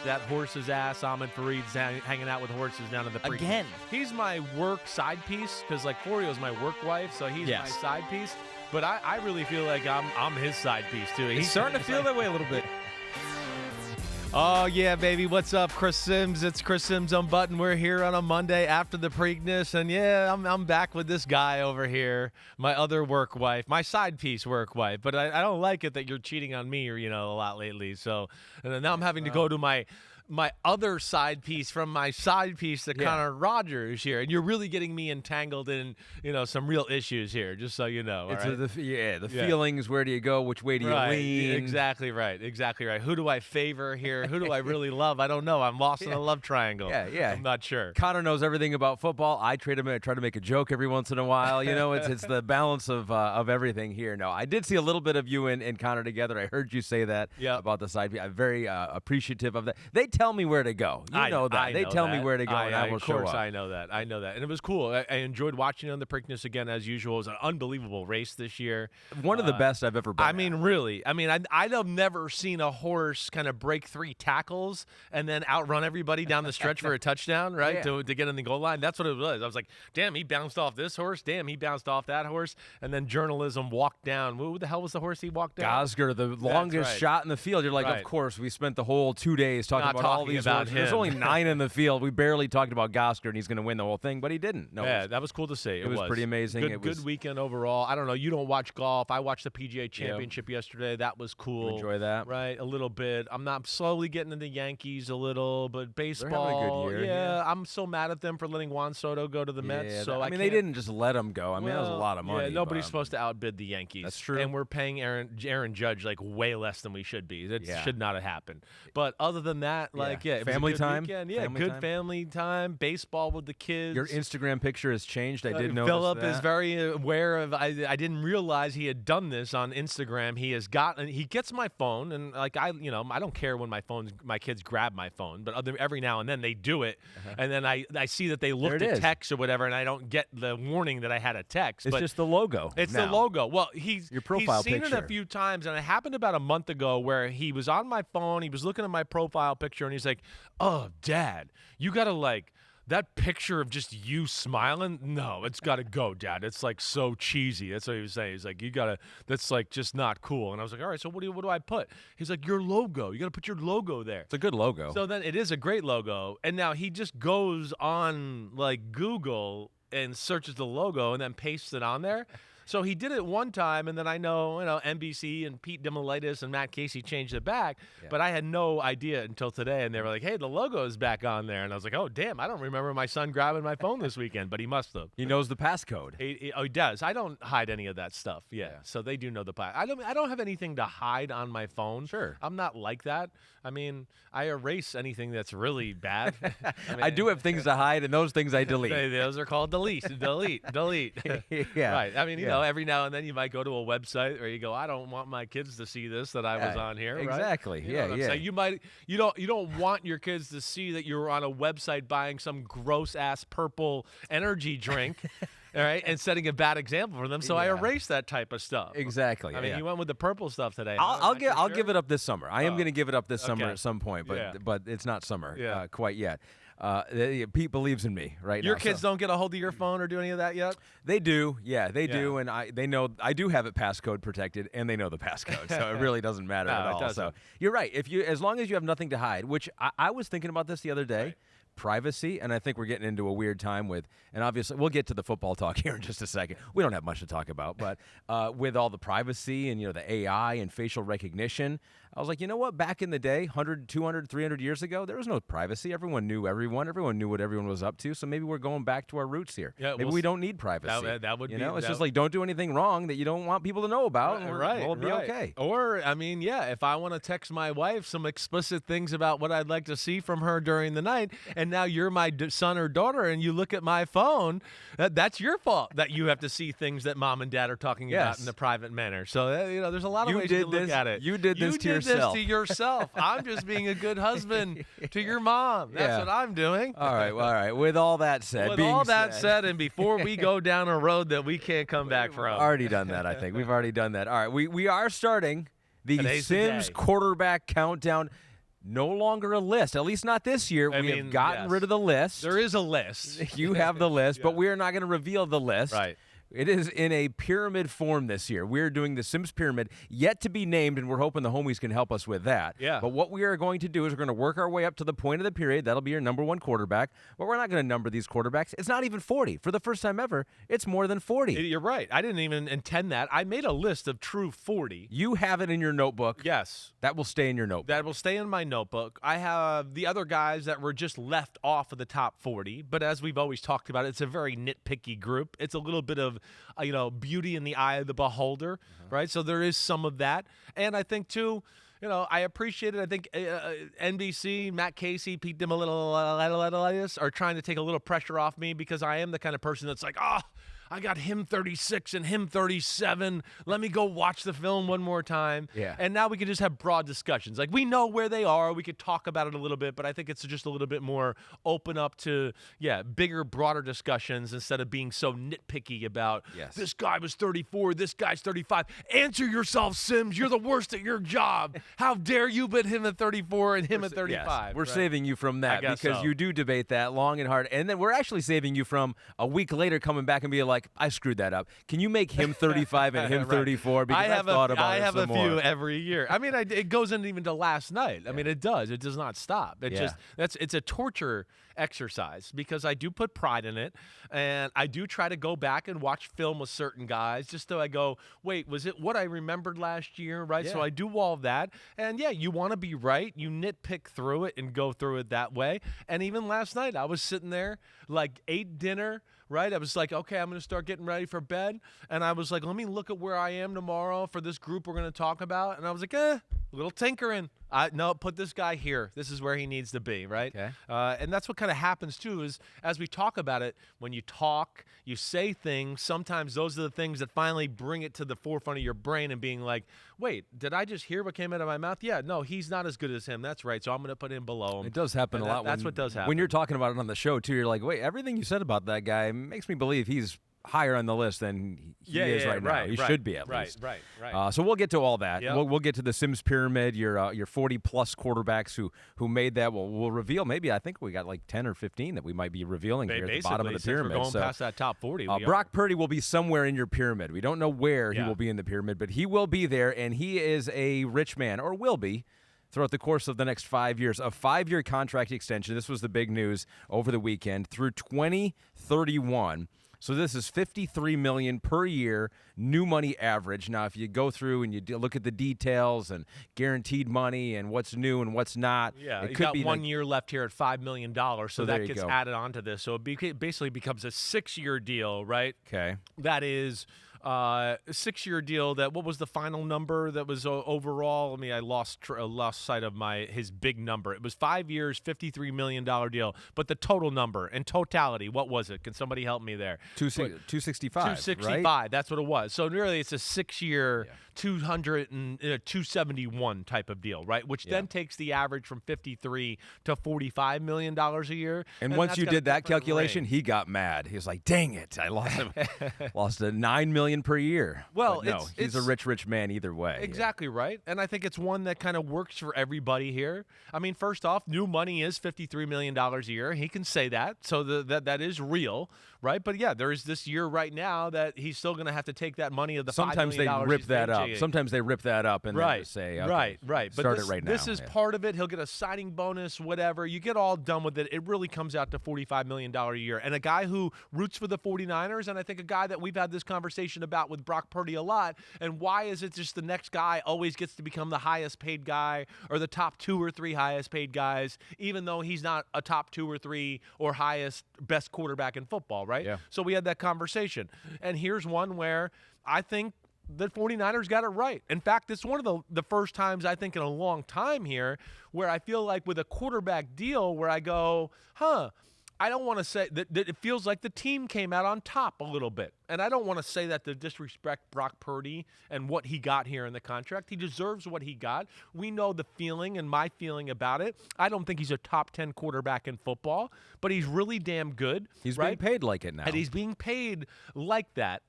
that horse's ass. Ahmed Fareed's hanging out with horses down in the pre. Again. He's my work side piece because like Forio's my work wife, so he's my side piece. But I really feel like I'm his side piece too. He's starting to feel that way a little bit. Oh, yeah, baby. What's up, Chris Simms? It's Chris Simms Unbuttoned. We're here on a Monday after the Preakness, and yeah, I'm back with this guy over here, my other work wife, my side piece work wife. But I don't like it that you're cheating on me, a lot lately. So and then now I'm having to go to my other side piece from my side piece to Connor Rogers here, and you're really getting me entangled in some real issues here, just so you know. It's right? the feelings. Where do you go? Which way do you lean? Exactly right. Who do I favor here? Who do I really love? I don't know. I'm lost in a love triangle. Yeah. I'm not sure. Connor knows everything about football. I try to make a joke every once in a while. It's the balance of everything here. No, I did see a little bit of you and Connor together. I heard you say that about the side piece. I'm very appreciative of that. They tell me where to go. You know that. They tell me where to go, and I will show up. Of course, I know that. And it was cool. I enjoyed watching it on the Preakness again, as usual. It was an unbelievable race this year. One of the best I've ever been. I mean, really. I mean, I've never seen a horse kind of break 3 tackles and then outrun everybody down the stretch for a touchdown, right, to get in the goal line. That's what it was. I was like, damn, he bounced off this horse. Damn, he bounced off that horse. And then journalism walked down. Who the hell was the horse he walked down? Gosger, the longest shot in the field. You're like, of course, we spent the whole 2 days talking about all these horses. There's only 9 in the field. We barely talked about Gosger, and he's going to win the whole thing, but he didn't. No, that was cool to see. It was pretty amazing. Good weekend overall. I don't know. You don't watch golf. I watched the PGA Championship yesterday. That was cool. Enjoy that, right? A little bit. I'm not slowly getting into Yankees a little, but baseball. They're having a good year. Yeah, I'm so mad at them for letting Juan Soto go to the Mets. So I mean, they didn't just let him go. I mean, that was a lot of money. Yeah, nobody's supposed to outbid the Yankees. That's true. And we're paying Aaron Judge like way less than we should be. That should not have happened. But other than that, it family was a good time. Weekend. Yeah, good family time. Baseball with the kids. Your Instagram picture has changed. I did notice Phillip that. is very aware of. I didn't realize he had done this on Instagram. He gets my phone, and like I don't care when my kids grab my phone, but every now and then they do it, and then I see that they looked at text or whatever, and I don't get the warning that I had a text. It's just the logo. It's the logo. Well, your profile he's seen picture. it a few times, and it happened about a month ago where he was on my phone. He was looking at my profile picture, and he's like, "Oh, Dad, you gotta that picture of just you smiling, no, it's got to go, Dad. It's like so cheesy." That's what he was saying. He's like, that's like just not cool. And I was like, all right, so what do I put? He's like, your logo. You got to put your logo there. It's a good logo. So then it is a great logo. And now he just goes on like Google and searches the logo and then pastes it on there. So he did it one time, and then I know NBC and Pete Demolitis and Matt Casey changed it back, but I had no idea until today, and they were like, hey, the logo is back on there. And I was like, oh, damn, I don't remember my son grabbing my phone this weekend, but he must have. He knows the passcode. He does. I don't hide any of that stuff. Yeah. So they do know the pass. I don't have anything to hide on my phone. Sure. I'm not like that. I mean, I erase anything that's really bad. I do have things to hide, and those things I delete. Those are called delete. Yeah. Right. I mean, every now and then you might go to a website where you go, I don't want my kids to see this that I was on here. Exactly. Right? You don't want your kids to see that you're on a website buying some gross ass purple energy drink. All right, and setting a bad example for them, so I erase that type of stuff. Exactly. I mean, you went with the purple stuff today. I'll give it up this summer. I am going to give it up this summer at some point, but it's not summer quite yet. Pete believes in me right now. Your kids don't get a hold of your phone or do any of that yet? They do, they do, and they know I do have it passcode protected, and they know the passcode, so it really doesn't matter at all. So you're right. As long as you have nothing to hide, which I was thinking about this the other day. Right. Privacy, and I think we're getting into a weird time with, and obviously we'll get to the football talk here in just a second. We don't have much to talk about, but with all the privacy and the AI and facial recognition, I was like, you know what? Back in the day, 100, 200, 300 years ago, there was no privacy. Everyone knew everyone. Everyone knew what everyone was up to. So maybe we're going back to our roots here. Yeah, maybe we don't need privacy. That would be. It's just like don't do anything wrong that you don't want people to know about. Right. We'll be okay. Or, I mean, if I want to text my wife some explicit things about what I'd like to see from her during the night, and now you're my son or daughter, and you look at my phone, that's your fault that you have to see things that mom and dad are talking about in a private manner. So, there's a lot of ways you can look at it. You did this to yourself. This to yourself. I'm just being a good husband to your mom. That's what I'm doing. All right. With all that said. And before we go down a road that we can't come back from. We've already done that, I think. We've already done that. All right. We are starting the Today's Sims the day. quarterback countdown. no longer a list, at least not this year. We have gotten rid of the list. There is a list. You have the list, but we are not going to reveal the list. Right. It is in a pyramid form this year. We're doing the Simms Pyramid, yet to be named, and we're hoping the homies can help us with that. Yeah. But what we are going to do is we're going to work our way up to the point of the period. That'll be your number one quarterback. But we're not going to number these quarterbacks. It's not even 40. For the first time ever, it's more than 40. You're right. I didn't even intend that. I made a list of true 40. You have it in your notebook. Yes. That will stay in your notebook. That will stay in my notebook. I have the other guys that were just left off of the top 40. But as we've always talked about, it's a very nitpicky group. It's a little bit of, beauty in the eye of the beholder, right? So there is some of that. And I think, too, I appreciate it. I think NBC, Matt Casey, Pete Dimalitis are trying to take a little pressure off me because I am the kind of person that's like, I got him 36 and him 37. Let me go watch the film one more time. Yeah. And now we can just have broad discussions. Like, we know where they are. We could talk about it a little bit, but I think it's just a little bit more open up to, bigger, broader discussions instead of being so nitpicky about this guy was 34, this guy's 35. Answer yourself, Simms. You're the worst at your job. How dare you put him at 34 and him at 35? Yes. We're saving you from that because you do debate that long and hard. And then we're actually saving you from a week later coming back and being like, I screwed that up. Can you make him 35 and him 34? Because I've thought about it some more. I have a few every year. I mean, it goes into even to last night. I mean, it does. It does not stop. It's a torture exercise because I do put pride in it, and I do try to go back and watch film with certain guys just so I go, wait, was it what I remembered last year, right? So I do all of that, and you want to be right. You nitpick through it and go through it that way. And even last night, I was sitting there, ate dinner, right? I was like, okay, I'm going to start getting ready for bed, and I was like, let me look at where I am tomorrow for this group we're going to talk about, and I was like, a little tinkering. No, put this guy here. This is where he needs to be, right? Okay. And that's what kind of happens, too, is as we talk about it, when you talk, you say things, sometimes those are the things that finally bring it to the forefront of your brain and being like, wait, did I just hear what came out of my mouth? Yeah, no, he's not as good as him. That's right, so I'm going to put him below him. It does happen a lot. That's what does happen. When you're talking about it on the show, too, you're like, wait, everything you said about that guy makes me believe he's higher on the list than he is right now. He should be at least. Right. So we'll get to all that. Yep. We'll get to the Simms Pyramid, your 40-plus quarterbacks who made that. We'll reveal maybe I think we got 10 or 15 that we might be revealing here at the bottom of the pyramid. We're going past that top 40. Brock Purdy will be somewhere in your pyramid. We don't know where he will be in the pyramid, but he will be there, and he is a rich man, or will be, throughout the course of the next 5 years. A 5-year contract extension. This was the big news over the weekend through 2031. So this is $53 million per year, new money average. Now, if you go through and you look at the details and guaranteed money and what's new and what's not, it could be 1 year left here at $5 million. So that gets added onto this. So it basically becomes a 6-year deal, right? Okay. That is a 6-year deal. What was the final number that was overall? I lost sight of his big number. It was 5 years, $53 million deal. But the total number in totality, what was it? Can somebody help me there? 265. 265. Right? That's what it was. So really, it's a 6-year, 271 type of deal, right? Which then takes the average from $53 to $45 million a year. And once you did that calculation, he got mad. He was like, "Dang it! I lost a $9 million per year." Well, no, he's a rich man either way. Exactly right. And I think it's one that kind of works for everybody here. I mean, first off, new money is $53 million a year. He can say that, so that is real, right? But there is this year right now that he's still going to have to take that money of the Sometimes $5 million. They rip that up. Sometimes they rip that up and then just say, okay, right. Start it right now. This is part of it. He'll get a signing bonus, whatever. You get all done with it. It really comes out to $45 million a year. And a guy who roots for the 49ers, and I think a guy that we've had this conversation about with Brock Purdy a lot, and why is it just the next guy always gets to become the highest paid guy or the top 2 or 3 highest paid guys, even though he's not a top 2 or 3 or best quarterback in football, right? Yeah. So we had that conversation. And here's one where I think the 49ers got it right. In fact, it's one of the first times I think in a long time here where I feel like with a quarterback deal where I go, I don't want to say that it feels like the team came out on top a little bit. And I don't want to say that to disrespect Brock Purdy and what he got here in the contract. He deserves what he got. We know the feeling and my feeling about it. I don't think he's a top 10 quarterback in football, but he's really damn good. He's being paid like it now. And he's being paid like that.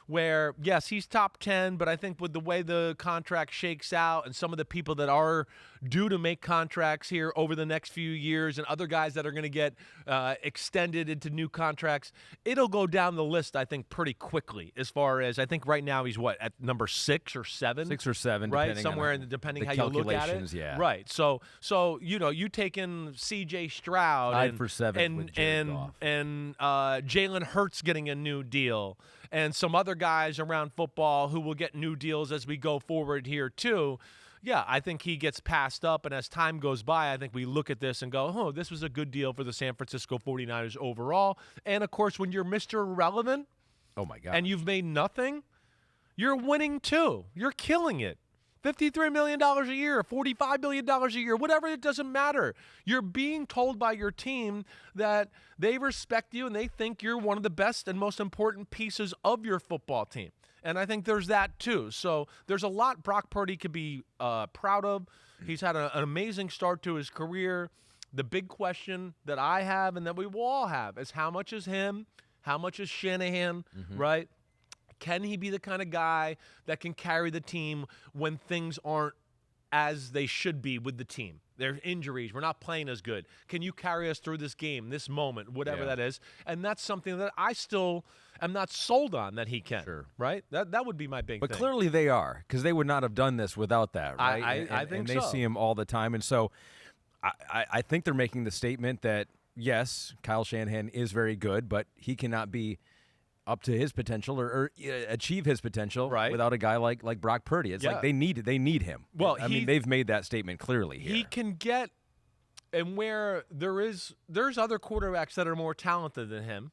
where, yes, he's top 10, but I think with the way the contract shakes out and some of the people that are due to make contracts here over the next few years and other guys that are going to get extended into new contracts, it'll go down the list, I think, pretty quickly as far as, I think right now he's what, at number 6 or 7? 6 or 7, right? Somewhere depending how you look at it. Yeah. Right. So you take in C.J. Stroud tied for 7th and Jalen Hurts getting a new deal, and some other guys around football who will get new deals as we go forward here too. Yeah, I think he gets passed up, and as time goes by, I think we look at this and go, oh, this was a good deal for the San Francisco 49ers overall. And, of course, when you're Mr. Irrelevant, oh my God, and you've made nothing, you're winning too. You're killing it. $53 million a year, $45 million a year, whatever, it doesn't matter. You're being told by your team that they respect you and they think you're one of the best and most important pieces of your football team. And I think there's that too. So there's a lot Brock Purdy could be proud of. He's had an amazing start to his career. The big question that I have and that we will all have is how much is him, how much is Shanahan, right? Can he be the kind of guy that can carry the team when things aren't as they should be with the team? There's injuries. We're not playing as good. Can you carry us through this game, this moment, whatever that is? And that's something that I still am not sold on that he can. Sure. Right? That would be my big thing. But clearly they are, because they would not have done this without that, right? I think so. And they see him all the time. And so I think they're making the statement that, yes, Kyle Shanahan is very good, but he cannot be up to his potential or achieve his potential without a guy like Brock Purdy. It's like they need him. Well, I mean, they've made that statement clearly here. He can get, and where there's other quarterbacks that are more talented than him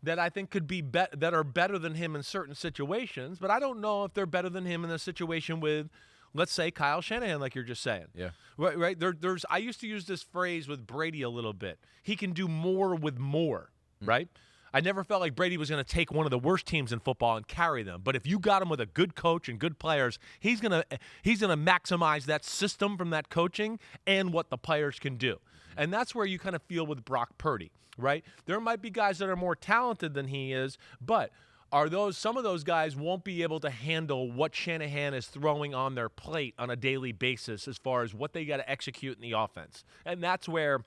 that I think could be that are better than him in certain situations, but I don't know if they're better than him in a situation with, let's say, Kyle Shanahan, like you're just saying. Yeah. Right. There's I used to use this phrase with Brady a little bit. He can do more with more, right? I never felt like Brady was going to take one of the worst teams in football and carry them. But if you got him with a good coach and good players, he's gonna maximize that system from that coaching and what the players can do. And that's where you kind of feel with Brock Purdy, right? There might be guys that are more talented than he is, but some of those guys won't be able to handle what Shanahan is throwing on their plate on a daily basis as far as what they got to execute in the offense. And that's where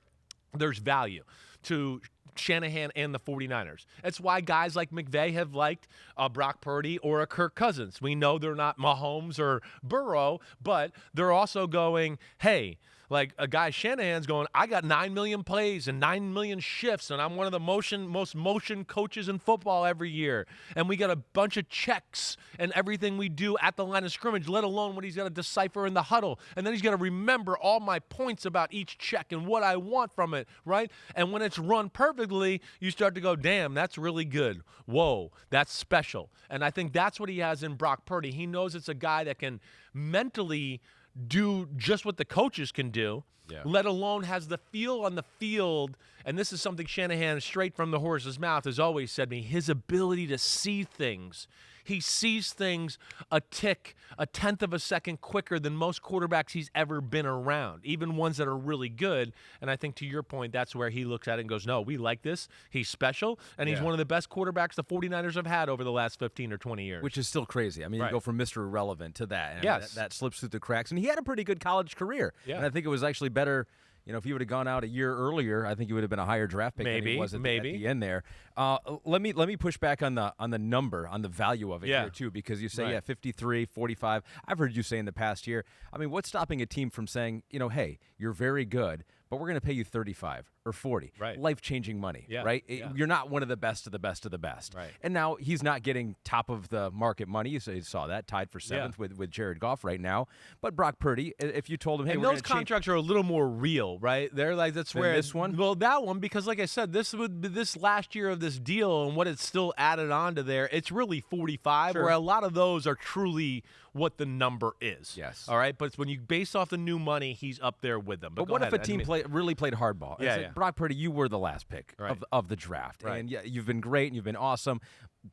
there's value to Shanahan and the 49ers. That's why guys like McVay have liked Brock Purdy or a Kirk Cousins. We know they're not Mahomes or Burrow, but they're also going, hey, like a guy Shanahan's going, I got 9 million plays and 9 million shifts, and I'm one of the most motion coaches in football every year. And we got a bunch of checks and everything we do at the line of scrimmage, let alone what he's got to decipher in the huddle. And then he's got to remember all my points about each check and what I want from it, right? And when it's run perfectly, you start to go, damn, that's really good. Whoa, that's special. And I think that's what he has in Brock Purdy. He knows it's a guy that can mentally do just what the coaches can do, let alone has the feel on the field. And this is something Shanahan, straight from the horse's mouth, has always said to me, his ability to see things. He sees things a tenth of a second quicker than most quarterbacks he's ever been around, even ones that are really good. And I think to your point, that's where he looks at it and goes, no, we like this. He's special, and he's one of the best quarterbacks the 49ers have had over the last 15 or 20 years. Which is still crazy. I mean, you go from Mr. Irrelevant to that. And yes. that slips through the cracks. And he had a pretty good college career. Yeah. And I think it was actually better. You know, if he would have gone out a year earlier, I think he would have been a higher draft pick than he was at the end there. Let me push back on the number, on the value of it here too, because you say 53, 45. I've heard you say in the past year. I mean, what's stopping a team from saying, you know, hey, you're very good, but we're going to pay you 35 or 40. Right. Life-changing money, right? You're not one of the best of the best of the best. Right. And now he's not getting top of the market money. You saw that, tied for 7th with Jared Goff right now. But Brock Purdy, if you told him, hey, and those contracts are a little more real, right? They're like, that's where this one? Well, that one, because like I said, this last year of this deal and what it's still added on to there, it's really 45, where a lot of those are truly what the number is. Yes. All right? But it's when you base off the new money, he's up there with them. But what if a team really played hardball? Yeah. Brock Purdy, you were the last pick of the draft. Right. And you've been great and you've been awesome.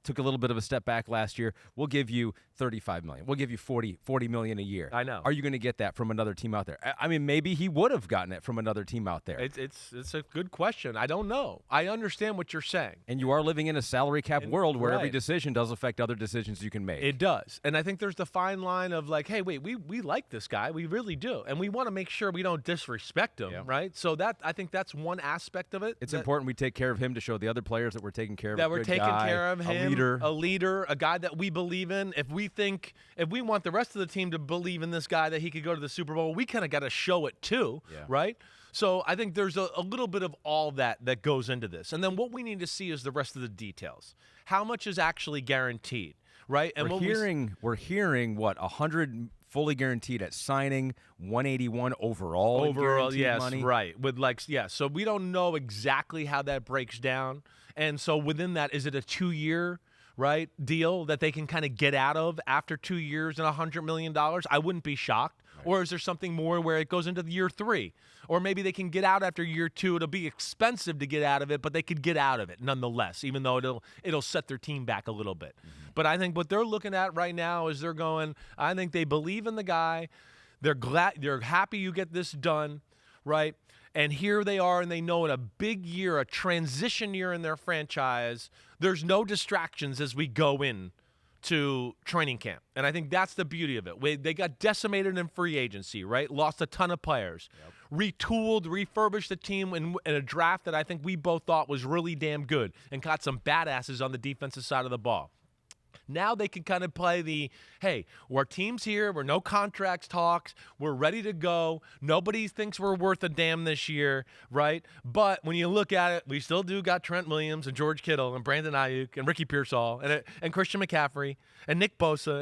took a little bit of a step back last year. We'll give you $35 million. We'll give you $40 million a year. I know. Are you going to get that from another team out there? I mean, maybe he would have gotten it from another team out there. It's a good question. I don't know. I understand what you're saying. And you are living in a salary cap world where every decision does affect other decisions you can make. It does. And I think there's the fine line of like, hey, wait, we like this guy. We really do. And we want to make sure we don't disrespect him, right? So I think that's one aspect of it. It's important we take care of him to show the other players that we're taking care of him. That we're taking care of him. A leader, a guy that we believe in. If we want the rest of the team to believe in this guy that he could go to the Super Bowl, we kind of got to show it too, right? So I think there's a little bit of all that goes into this. And then what we need to see is the rest of the details. How much is actually guaranteed, right? And we're hearing what, 100 fully guaranteed at signing, 181 overall yes, money. Right. So we don't know exactly how that breaks down. And so within that, is it a 2-year deal that they can kind of get out of after 2 years and $100 million? I wouldn't be shocked. Right. Or is there something more where it goes into the year 3? Or maybe they can get out after year 2. It'll be expensive to get out of it, but they could get out of it nonetheless, even though it'll set their team back a little bit. Mm-hmm. But I think what they're looking at right now is I think they believe in the guy. They're happy you get this done, right? And here they are, and they know in a big year, a transition year in their franchise, there's no distractions as we go in to training camp. And I think that's the beauty of it. They got decimated in free agency, right? Lost a ton of players. Yep. Retooled, refurbished the team in a draft that I think we both thought was really damn good and got some badasses on the defensive side of the ball. Now they can kind of play hey, our team's here. We're no contracts talks. We're ready to go. Nobody thinks we're worth a damn this year, right? But when you look at it, we still got Trent Williams and George Kittle and Brandon Ayuk and Ricky Pearsall and Christian McCaffrey and Nick Bosa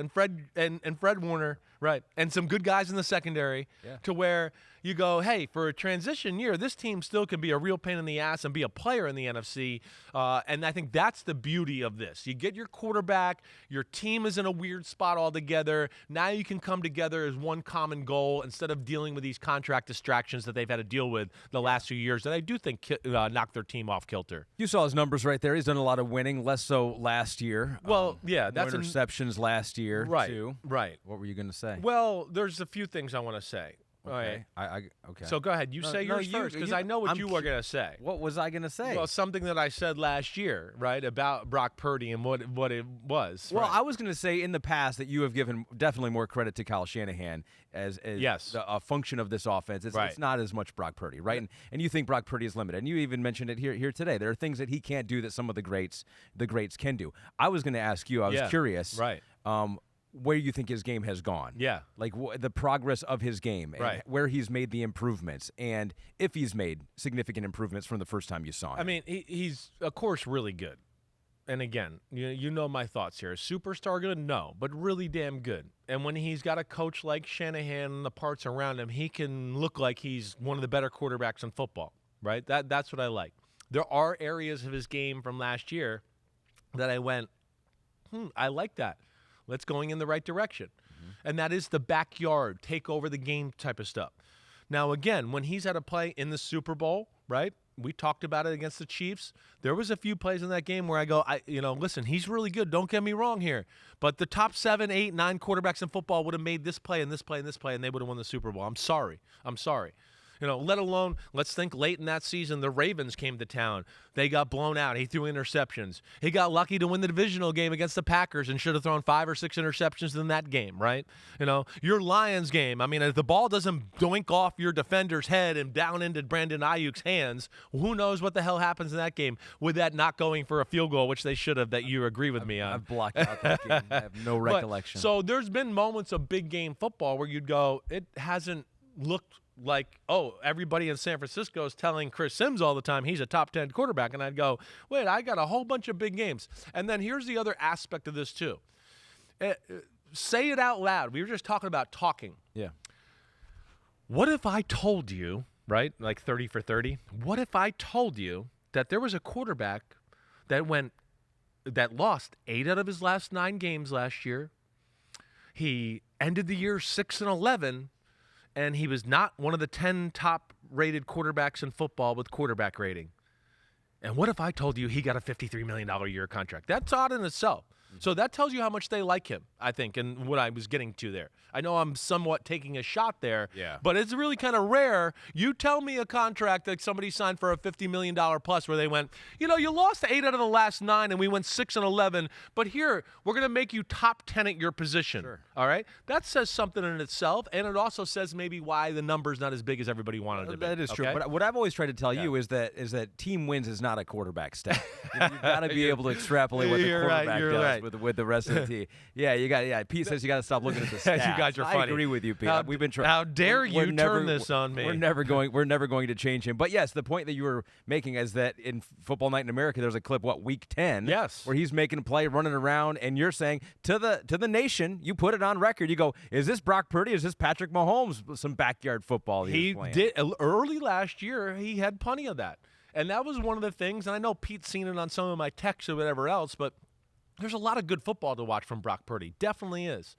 and Fred Warner, right? And some good guys in the secondary to where you go, hey, for a transition year, this team still can be a real pain in the ass and be a player in the NFC. And I think that's the beauty of this. You get your quarterback, your team is in a weird spot altogether. Now you can come together as one common goal instead of dealing with these contract distractions that they've had to deal with the last few years that I do think knocked their team off kilter. You saw his numbers right there. He's done a lot of winning, less so last year. Well, that's interceptions last year, too. Right. What were you going to say? Well, there's a few things I want to say. Okay. Okay. So go ahead. You say yours first, because I know what you were going to say. What was I going to say? Well, something that I said last year, right, about Brock Purdy and what it was. Well, I was going to say in the past that you have given definitely more credit to Kyle Shanahan as a function of this offense. It's not as much Brock Purdy, right? And you think Brock Purdy is limited. And you even mentioned it here today. There are things that he can't do that some of the greats can do. I was going to ask you. I was curious. Right. Where you think his game has gone. Yeah. Like the progress of his game. And where he's made the improvements. And if he's made significant improvements from the first time you saw him. I mean, he's, of course, really good. And again, you know my thoughts here. Superstar good? No, but really damn good. And when he's got a coach like Shanahan and the parts around him, he can look like he's one of the better quarterbacks in football, right? That's what I like. There are areas of his game from last year that I went, I like that. Let's going in the right direction. Mm-hmm. And that is the backyard, take over the game type of stuff. Now, again, when he's had a play in the Super Bowl, right? We talked about it against the Chiefs. There was a few plays in that game where I go, listen, he's really good. Don't get me wrong here. But the top 7, 8, 9 quarterbacks in football would have made this play and this play and this play, and they would have won the Super Bowl. I'm sorry. Let alone, let's think late in that season, the Ravens came to town. They got blown out. He threw interceptions. He got lucky to win the divisional game against the Packers and should have thrown 5 or 6 interceptions in that game, right? Your Lions game, I mean, if the ball doesn't doink off your defender's head and down into Brandon Ayuk's hands, who knows what the hell happens in that game with that not going for a field goal, which they should have, that you agree with me on. I've blocked out that game. I have no recollection. So there's been moments of big game football where you'd go, it hasn't looked like, everybody in San Francisco is telling Chris Simms all the time he's a top 10 quarterback. And I'd go, wait, I got a whole bunch of big games. And then here's the other aspect of this too. Say it out loud. We were just talking about talking. Yeah. What if I told you, right, like 30 for 30, what if I told you that there was a quarterback that lost 8 out of his last 9 games last year? He ended the year 6-11. And he was not one of the 10 top-rated quarterbacks in football with quarterback rating. And what if I told you he got a $53 million a year contract? That's odd in itself. So that tells you how much they like him, I think, and what I was getting to there. I know I'm somewhat taking a shot there, but it's really kind of rare. You tell me a contract that somebody signed for a $50 million plus where they went, you lost 8 out of the last 9 and we went 6-11, but here, we're going to make you top 10 at your position. Sure. All right? That says something in itself, and it also says maybe why the number's not as big as everybody wanted it to be. That is true. But what I've always tried to tell you is that team wins is not a quarterback stat. You've got to be able to extrapolate what the quarterback does with the rest of the team. Yeah, Pete says you got to stop looking at the stats. You guys are funny. I agree with you, Pete. We've been trying. How dare you turn this on me? We're never going to change him. But yes, the point that you were making is that in Football Night in America, there's a clip, week 10, where he's making a play, running around, and you're saying to the nation, you put it on record. You go, is this Brock Purdy? Is this Patrick Mahomes? Some backyard football he was playing. Did early last year. He had plenty of that, and that was one of the things. And I know Pete's seen it on some of my texts or whatever else, but there's a lot of good football to watch from Brock Purdy. Definitely is.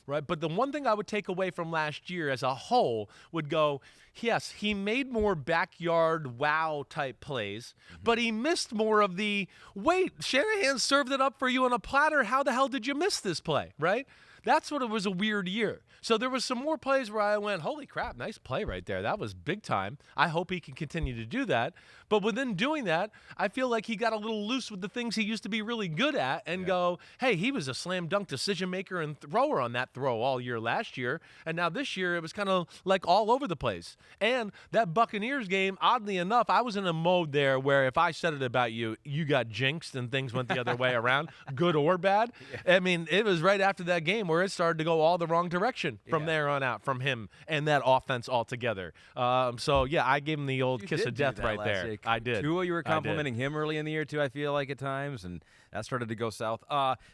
Right, but the one thing I would take away from last year as a whole would go, yes, he made more backyard wow-type plays, but he missed more of the, wait, Shanahan served it up for you on a platter. How the hell did you miss this play, right? That's what it was a weird year. So there was some more plays where I went, holy crap, nice play right there. That was big time. I hope he can continue to do that. But within doing that, I feel like he got a little loose with the things he used to be really good at and go, hey, he was a slam dunk decision maker and thrower on that throw all year last year. And now this year it was kind of like all over the place. And that Buccaneers game, oddly enough, I was in a mode there where if I said it about you, you got jinxed and things went the other way around, good or bad. I mean, it was right after that game where it started to go all the wrong direction from there on out from him and that offense altogether. So, yeah, I gave him the old kiss of death right there. Week. I did. Tua, you were complimenting him early in the year, too, I feel like at times, and that started to go south.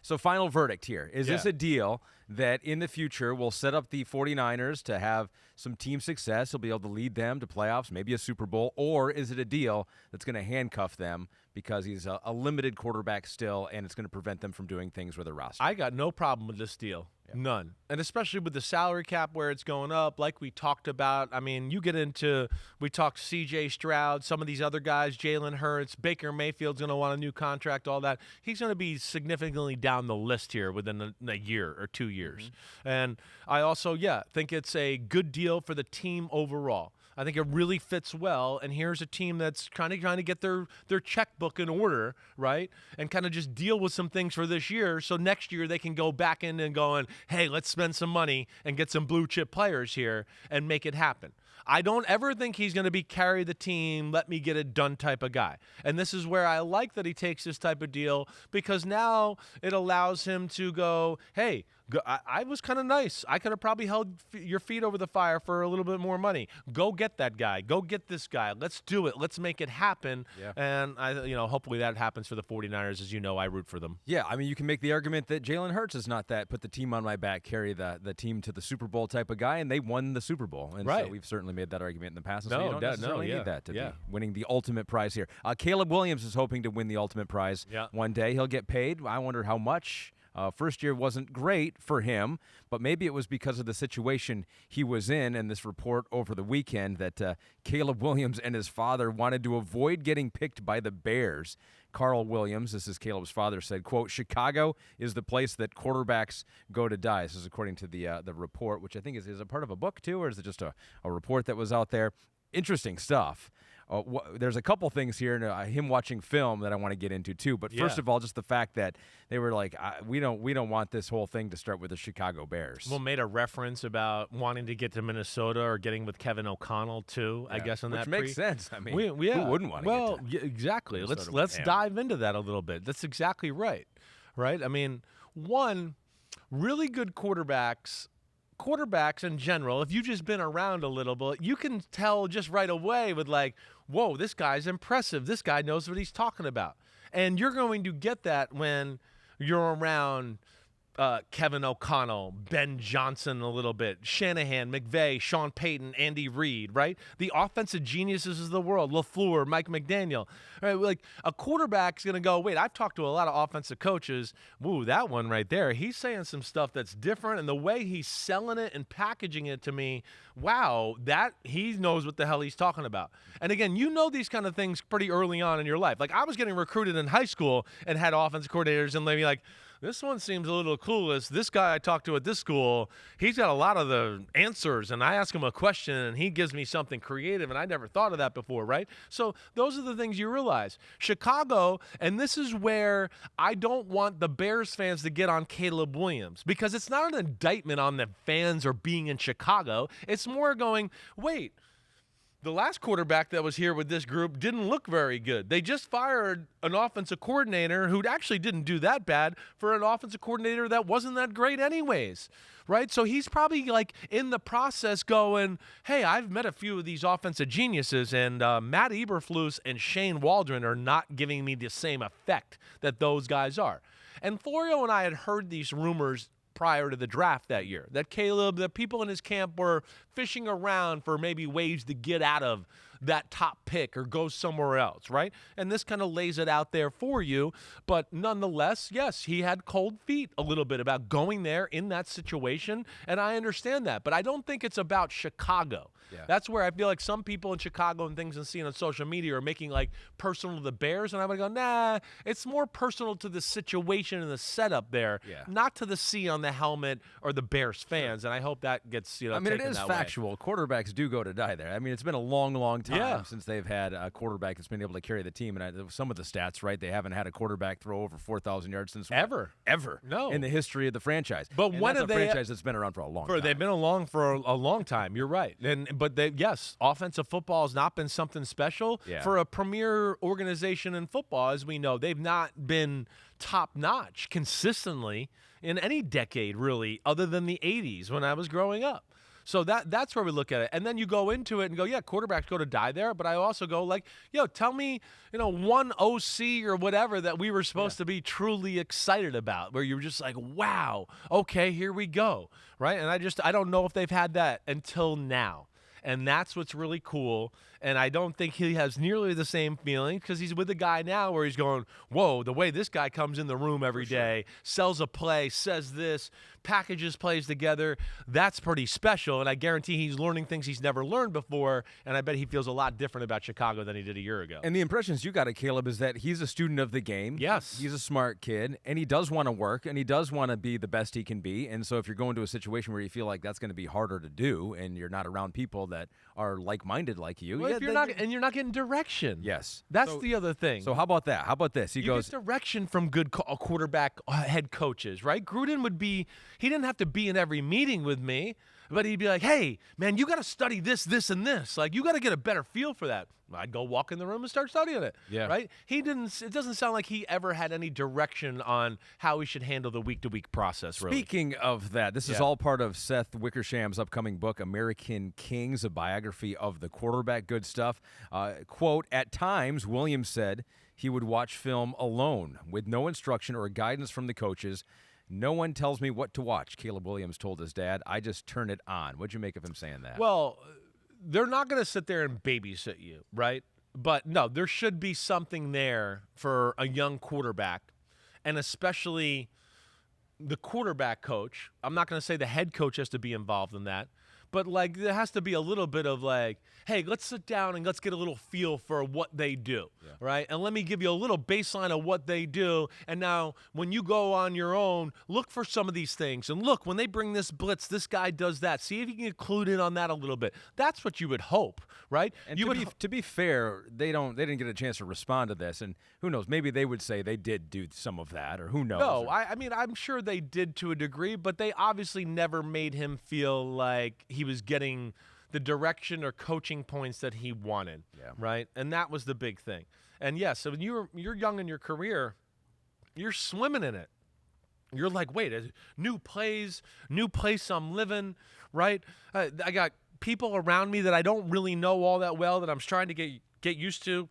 So final verdict here. Is this a deal that in the future will set up the 49ers to have some team success? He'll be able to lead them to playoffs, maybe a Super Bowl, or is it a deal that's going to handcuff them because he's a limited quarterback still and it's going to prevent them from doing things with their roster? I got no problem with this deal. None. And especially with the salary cap where it's going up, like we talked about. I mean, we talked C.J. Stroud, some of these other guys, Jalen Hurts, Baker Mayfield's going to want a new contract, all that. He's going to be significantly down the list here within a year or 2 years. And I also, think it's a good deal for the team overall. I think it really fits well, and here's a team that's trying to get their checkbook in order, right, and kind of just deal with some things for this year so next year they can go back in and going, hey, let's spend some money and get some blue-chip players here and make it happen. I don't ever think he's going to be carry the team, let me get it done type of guy. And this is where I like that he takes this type of deal because now it allows him to go, hey, I was kind of nice. I could have probably held your feet over the fire for a little bit more money. Go get that guy. Go get this guy. Let's do it. Let's make it happen. Yeah. And hopefully that happens for the 49ers. As you know, I root for them. Yeah, I mean, you can make the argument that Jalen Hurts is not that put the team on my back, carry the team to the Super Bowl type of guy, and they won the Super Bowl. And so we've certainly made that argument in the past. And so you don't necessarily need that to be winning the ultimate prize here. Caleb Williams is hoping to win the ultimate prize one day. He'll get paid. I wonder how much. First year wasn't great for him, but maybe it was because of the situation he was in and this report over the weekend that Caleb Williams and his father wanted to avoid getting picked by the Bears. Carl Williams, this is Caleb's father, said, quote, Chicago is the place that quarterbacks go to die. This is according to the report, which I think is a part of a book too, or is it just a report that was out there? Interesting stuff. There's a couple things here, and him watching film that I want to get into too. But first of all, just the fact that they were like, we don't want this whole thing to start with the Chicago Bears. Well, made a reference about wanting to get to Minnesota or getting with Kevin O'Connell too. I guess on which that makes sense. I mean, who wouldn't want to? Well, exactly. Let's dive into that a little bit. That's exactly right. Right. I mean, one really good quarterbacks in general, if you've just been around a little bit, you can tell just right away with like, whoa, this guy's impressive. This guy knows what he's talking about. And you're going to get that when you're around Kevin O'Connell, Ben Johnson a little bit, Shanahan, McVay, Sean Payton, Andy Reid, right? The offensive geniuses of the world, LaFleur, Mike McDaniel. Right? Like a quarterback's going to go, wait, I've talked to a lot of offensive coaches. Woo, that one right there, he's saying some stuff that's different. And the way he's selling it and packaging it to me, wow, that he knows what the hell he's talking about. And again, you know these kind of things pretty early on in your life. Like I was getting recruited in high school and had offensive coordinators and they'd be like, this one seems a little clueless. This guy I talked to at this school, he's got a lot of the answers, and I ask him a question, and he gives me something creative, and I never thought of that before, right? So those are the things you realize. Chicago, and this is where I don't want the Bears fans to get on Caleb Williams, because it's not an indictment on the fans or being in Chicago. It's more going, wait, the last quarterback that was here with this group didn't look very good. They just fired an offensive coordinator who actually didn't do that bad for an offensive coordinator that wasn't that great anyways, right? So he's probably like in the process going, hey, I've met a few of these offensive geniuses, and Matt Eberflus and Shane Waldron are not giving me the same effect that those guys are. And Florio and I had heard these rumors prior to the draft that year, that Caleb, the people in his camp were fishing around for maybe ways to get out of that top pick or go somewhere else, right? And this kind of lays it out there for you. But nonetheless, yes, he had cold feet a little bit about going there in that situation, and I understand that. But I don't think it's about Chicago. Yeah. That's where I feel like some people in Chicago and things and seeing on social media are making like personal to the Bears, and I would go, nah, it's more personal to the situation and the setup there, not to the C on the helmet or the Bears fans. Sure. And I hope that gets, I mean, it is factual. Quarterbacks do go to die there. I mean, it's been a long, long time since they've had a quarterback that's been able to carry the team. And some of the stats, right? They haven't had a quarterback throw over 4,000 yards since ever in the history of the franchise. But and when that's a franchise that's been around for a long time. They've been along for a long time. You're right. But offensive football has not been something special for a premier organization in football, as we know. They've not been top notch consistently in any decade, really, other than the 80s when I was growing up. So that's where we look at it. And then you go into it and go, yeah, quarterbacks go to die there. But I also go like, tell me, one OC or whatever that we were supposed to be truly excited about, where you're just like, wow, okay, here we go, right? And I don't know if they've had that until now. And that's what's really cool. And I don't think he has nearly the same feeling because he's with a guy now where he's going, whoa, the way this guy comes in the room every day, sells a play, says this, packages plays together, that's pretty special. And I guarantee he's learning things he's never learned before. And I bet he feels a lot different about Chicago than he did a year ago. And the impressions you got of Caleb is that he's a student of the game. Yes. He's a smart kid, and he does want to work, and he does want to be the best he can be. And so if you're going to a situation where you feel like that's going to be harder to do and you're not around people that are like-minded like you. Well, if you're not getting direction. Yes. That's the other thing. So how about that? How about this? He goes get direction from good quarterback head coaches, right? Gruden he didn't have to be in every meeting with me, but he'd be like, hey, man, you got to study this, this, and this. Like, you got to get a better feel for that. I'd go walk in the room and start studying it. Yeah. Right? It doesn't sound like he ever had any direction on how he should handle the week-to-week process, really. Speaking of that, this is all part of Seth Wickersham's upcoming book, American Kings, a biography of the quarterback. Good stuff. Quote, at times, Williams said he would watch film alone with no instruction or guidance from the coaches. No one tells me what to watch, Caleb Williams told his dad. I just turn it on. What'd you make of him saying that? Well, they're not going to sit there and babysit you, right? But no, there should be something there for a young quarterback, and especially the quarterback coach. I'm not going to say the head coach has to be involved in that, but like there has to be a little bit of like, hey, let's sit down and let's get a little feel for what they do, right? And let me give you a little baseline of what they do. And now when you go on your own, look for some of these things. And look, when they bring this blitz, this guy does that. See if you can get clued in on that a little bit. That's what you would hope, right? And to be fair, they didn't get a chance to respond to this. And who knows, maybe they would say they did do some of that, or who knows. No, I mean, I'm sure they did to a degree, but they obviously never made him feel like he was getting the direction or coaching points that he wanted, right? And that was the big thing. And yes, so when you're young in your career, you're swimming in it. You're like, wait, new place I'm living, right? I got people around me that I don't really know all that well that I'm trying to get used to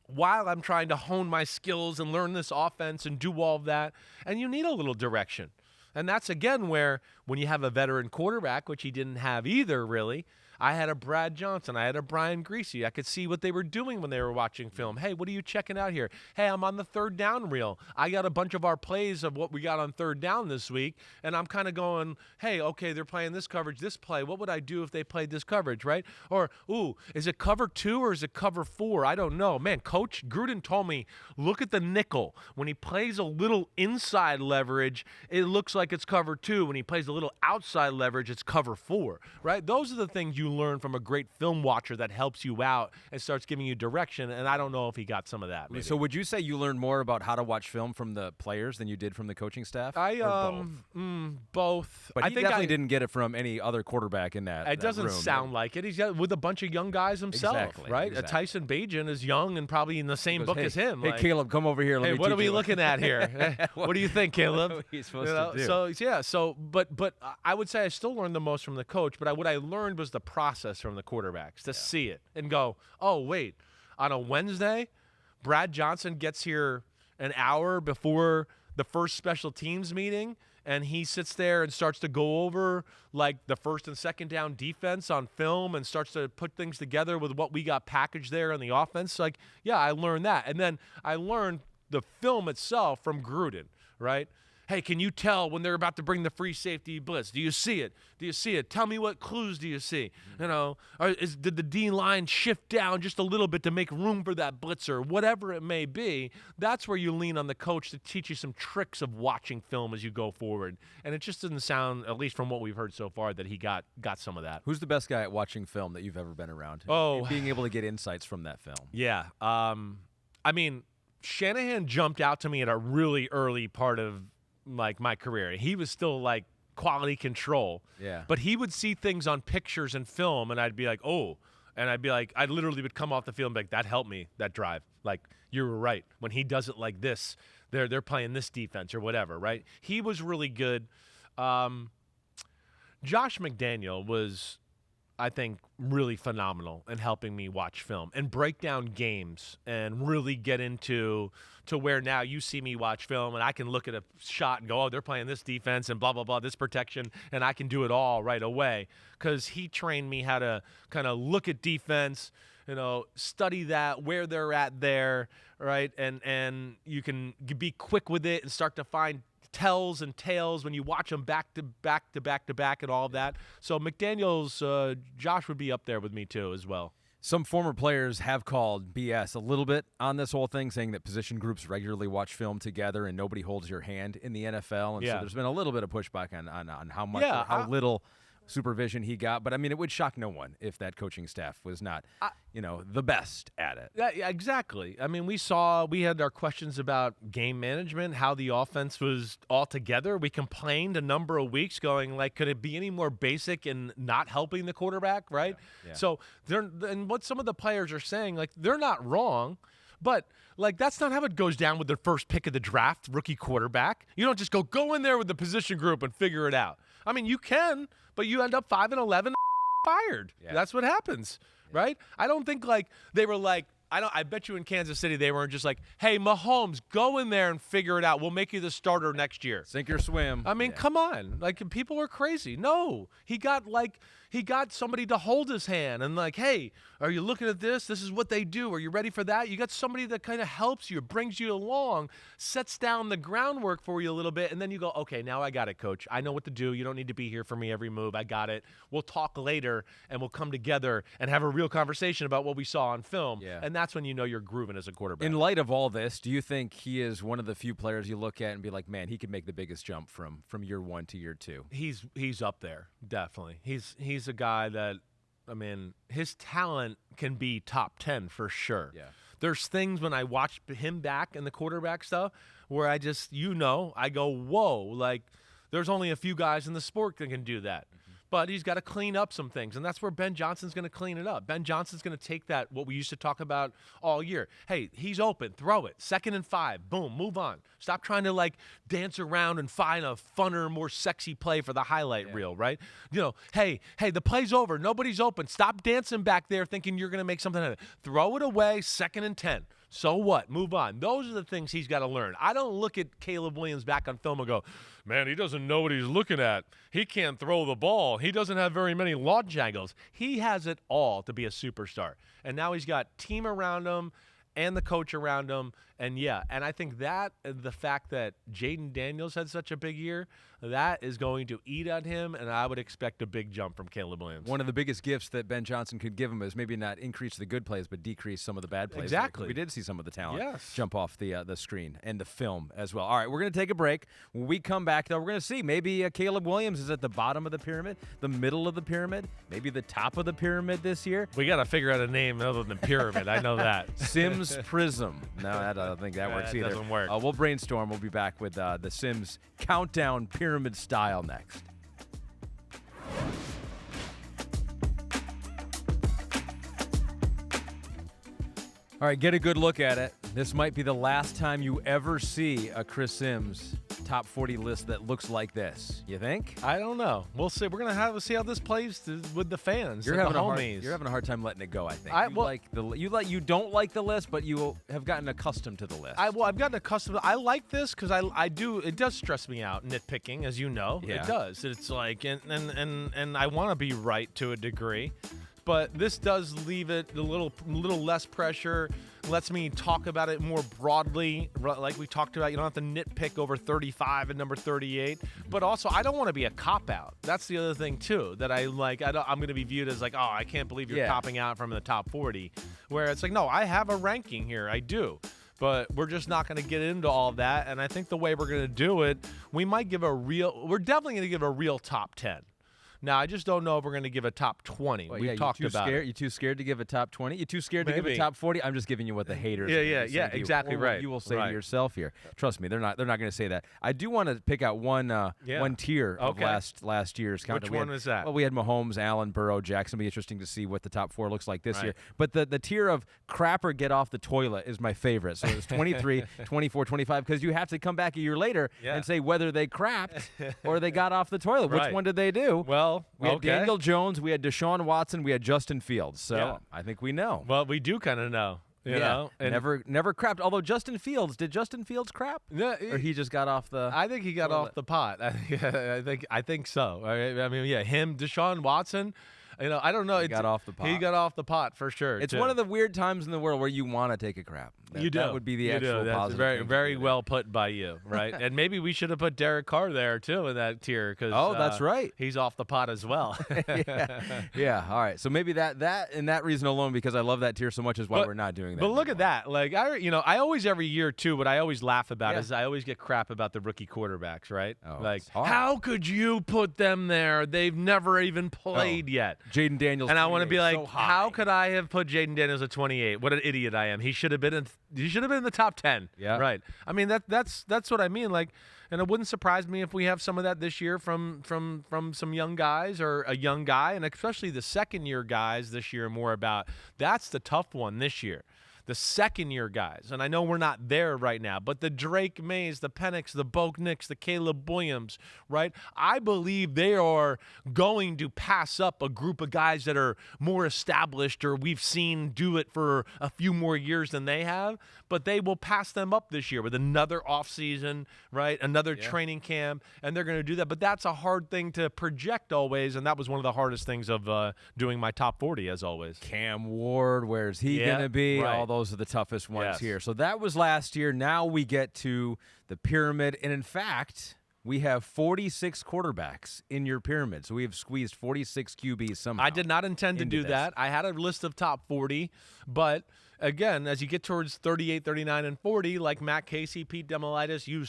while I'm trying to hone my skills and learn this offense and do all of that. And you need a little direction. And that's, again, where when you have a veteran quarterback, which he didn't have either, really, I had a Brad Johnson. I had a Brian Greasy. I could see what they were doing when they were watching film. Hey, what are you checking out here? Hey, I'm on the third down reel. I got a bunch of our plays of what we got on third down this week, and I'm kind of going, hey, okay, they're playing this coverage, this play. What would I do if they played this coverage, right? Or, ooh, is it cover 2 or is it cover 4? I don't know. Man, Coach Gruden told me, look at the nickel. When he plays a little inside leverage, it looks like it's cover 2. When he plays a little outside leverage, it's cover 4, right? Those are the things you learn from a great film watcher that helps you out and starts giving you direction, and I don't know if he got some of that. Maybe. So would you say you learned more about how to watch film from the players than you did from the coaching staff? Both. But I he think definitely didn't get it from any other quarterback in that It doesn't room. sound like it. He's got with a bunch of young guys himself, Exactly, right? exactly. Tyson Bagent is young and probably in the same book as him. Hey, like, Caleb, come over here. Let hey, me what teach are we you looking at here? What do you think, Caleb? What he's supposed to do. So yeah, but I would say I still learned the most from the coach. But what I learned was the process from the quarterbacks to see it and go, oh wait, on a Wednesday, Brad Johnson gets here an hour before the first special teams meeting, and he sits there and starts to go over like the first and second down defense on film and starts to put things together with what we got packaged there on the offense. Like, yeah, I learned that. And then I learned the film itself from Gruden, right? Hey, can you tell when they're about to bring the free safety blitz? Do you see it? Do you see it? Tell me what clues do you see? You know, did the D line shift down just a little bit to make room for that blitzer? Whatever it may be, that's where you lean on the coach to teach you some tricks of watching film as you go forward. And it just doesn't sound, at least from what we've heard so far, that he got some of that. Who's the best guy at watching film that you've ever been around? Oh. And being able to get insights from that film. Yeah. I mean, Shanahan jumped out to me at a really early part of like my career. He was still like quality control. Yeah. But he would see things on pictures and film, and I'd be like, oh. And I'd be like, I literally would come off the field and be like, that helped me, that drive. Like, you were right. When he does it like this, they're playing this defense or whatever, right? He was really good. Josh McDaniel was, I think, really phenomenal in helping me watch film and break down games and really get into to where now you see me watch film and I can look at a shot and go, oh, they're playing this defense and blah, blah, blah, this protection, and I can do it all right away because he trained me how to kind of look at defense, you know, study that, where they're at there, right? And you can be quick with it and start to find tells and tails when you watch them back to back to back to back and all of that. So McDaniel's, Josh would be up there with me too as well. Some former players have called BS a little bit on this whole thing, saying that position groups regularly watch film together and nobody holds your hand in the NFL. And so there's been a little bit of pushback on how much or how little supervision he got. But, I mean, it would shock no one if that coaching staff was not, the best at it. Yeah, exactly. I mean, we had our questions about game management, how the offense was all together. We complained a number of weeks going, like, could it be any more basic and not helping the quarterback, right? Yeah. So, and what some of the players are saying, like, they're not wrong. But, like, that's not how it goes down with the first pick of the draft, rookie quarterback. You don't just go in there with the position group and figure it out. I mean, you can, but you end up 5-11 fired. Yeah. That's what happens, right? I don't think, like, they were like, I bet you in Kansas City they weren't just like, hey, Mahomes, go in there and figure it out. We'll make you the starter next year. Sink or swim. I mean, come on. Like, people are crazy. No. He got somebody to hold his hand and like, hey, are you looking at this? This is what they do. Are you ready for that? You got somebody that kind of helps you, brings you along, sets down the groundwork for you a little bit, and then you go, okay, now I got it, coach. I know what to do. You don't need to be here for me every move. I got it. We'll talk later, and we'll come together and have a real conversation about what we saw on film. Yeah. And that's when you know you're grooving as a quarterback. In light of all this, do you think he is one of the few players you look at and be like, man, he could make the biggest jump from year 1 to year 2? He's up there, definitely. He's a guy that, I mean, his talent can be top 10 for sure. Yeah. There's things when I watch him back in the quarterback stuff where I just, I go, whoa, like there's only a few guys in the sport that can do that. Mm-hmm. But he's got to clean up some things, and that's where Ben Johnson's going to clean it up. Ben Johnson's going to take that, what we used to talk about all year. Hey, he's open. Throw it. 2nd and 5. Boom. Move on. Stop trying to, like, dance around and find a funner, more sexy play for the highlight reel, right? Hey, the play's over. Nobody's open. Stop dancing back there thinking you're going to make something out of it. Throw it away. 2nd and 10. So what? Move on. Those are the things he's got to learn. I don't look at Caleb Williams back on film and go, man, he doesn't know what he's looking at. He can't throw the ball. He doesn't have very many launch angles. He has it all to be a superstar. And now he's got team around him and the coach around him. And I think that the fact that Jayden Daniels had such a big year, that is going to eat at him, and I would expect a big jump from Caleb Williams. One of the biggest gifts that Ben Johnson could give him is maybe not increase the good plays, but decrease some of the bad plays. Exactly. We did see some of the talent jump off the screen and the film as well. All right, we're going to take a break. When we come back, though, we're going to see maybe Caleb Williams is at the bottom of the pyramid, the middle of the pyramid, maybe the top of the pyramid this year. We got to figure out a name other than pyramid. I know that. Simms Prism. No, I don't think that works either. Doesn't work. We'll brainstorm. We'll be back with the Simms countdown pyramid style next. All right, get a good look at it. This might be the last time you ever see a Chris Simms top 40 list that looks like this. You think? I don't know. We'll see. We're gonna see how this plays with the fans. You're and having the a homies. you're having a hard time letting it go. I think. You don't like the list, but you have gotten accustomed to the list. I've gotten accustomed. I like this because I do. It does stress me out nitpicking, as you know. Yeah. It does. It's like and I want to be right to a degree. But this does leave it a little less pressure, lets me talk about it more broadly, like we talked about. You don't have to nitpick over 35 and number 38. But also, I don't want to be a cop-out. That's the other thing, too, that I'm going to be viewed as like, oh, I can't believe you're copping out from the top 40. Where it's like, no, I have a ranking here. I do. But we're just not going to get into all of that. And I think the way we're going to do it, we're definitely going to give a real top 10. Now, I just don't know if we're going to give a top 20. We've talked about it. You too scared to give a top 20? You too scared to give a top 40? I'm just giving you what the haters Yeah, exactly right. You will say to yourself here. Trust me, they're not going to say that. I do want to pick out one tier of last year's countdown. Which one was that? Well, we had Mahomes, Allen, Burrow, Jackson. It'll be interesting to see what the top 4 looks like this year. But the tier of crap or get off the toilet is my favorite. So it's 23, 24, 25, because you have to come back a year later and say whether they crapped or they got off the toilet. Which one did they do? Well, we had Daniel Jones, we had Deshaun Watson, we had Justin Fields. So I think we know. Well, we do kind of know. You know? And never crapped. Although did Justin Fields crap? No, or he just got off the I think he got off the pot. I think so. I mean, him, Deshaun Watson. I don't know. He got off the pot. He got off the pot for sure. It's one of the weird times in the world where you want to take a crap. That would be the actual positive. That's very well put by you, right? And maybe we should have put Derek Carr there too in that tier because that's right. He's off the pot as well. yeah. All right. So maybe that and that reason alone, because I love that tier so much, is why we're not doing that. But look at that. Like I always every year too. What I always laugh about is I always get crap about the rookie quarterbacks, right? Oh, like how could you put them there? They've never even played yet. Jayden Daniels. And I want to be like, how could I have put Jayden Daniels at 28? What an idiot I am. He should have been in the top 10. Yeah. Right. I mean that's what I mean. Like, and it wouldn't surprise me if we have some of that this year from some young guys or a young guy, and especially the second year guys this year more about that's the tough one this year. The second-year guys, and I know we're not there right now, but the Drake Mays, the Penix, the Bo Nix, the Caleb Williams, right? I believe they are going to pass up a group of guys that are more established or we've seen do it for a few more years than they have, but they will pass them up this year with another offseason, right? Another training camp, and they're going to do that. But that's a hard thing to project always, and that was one of the hardest things of doing my top 40 as always. Cam Ward, where's he going to be? Right. All those are the toughest ones here. So that was last year. Now we get to the pyramid. And in fact, we have 46 quarterbacks in your pyramid. So we have squeezed 46 QBs somehow. I did not intend to do that. I had a list of top 40, but again, as you get towards 38, 39, and 40, like Matt Casey, Pete Demolitis, you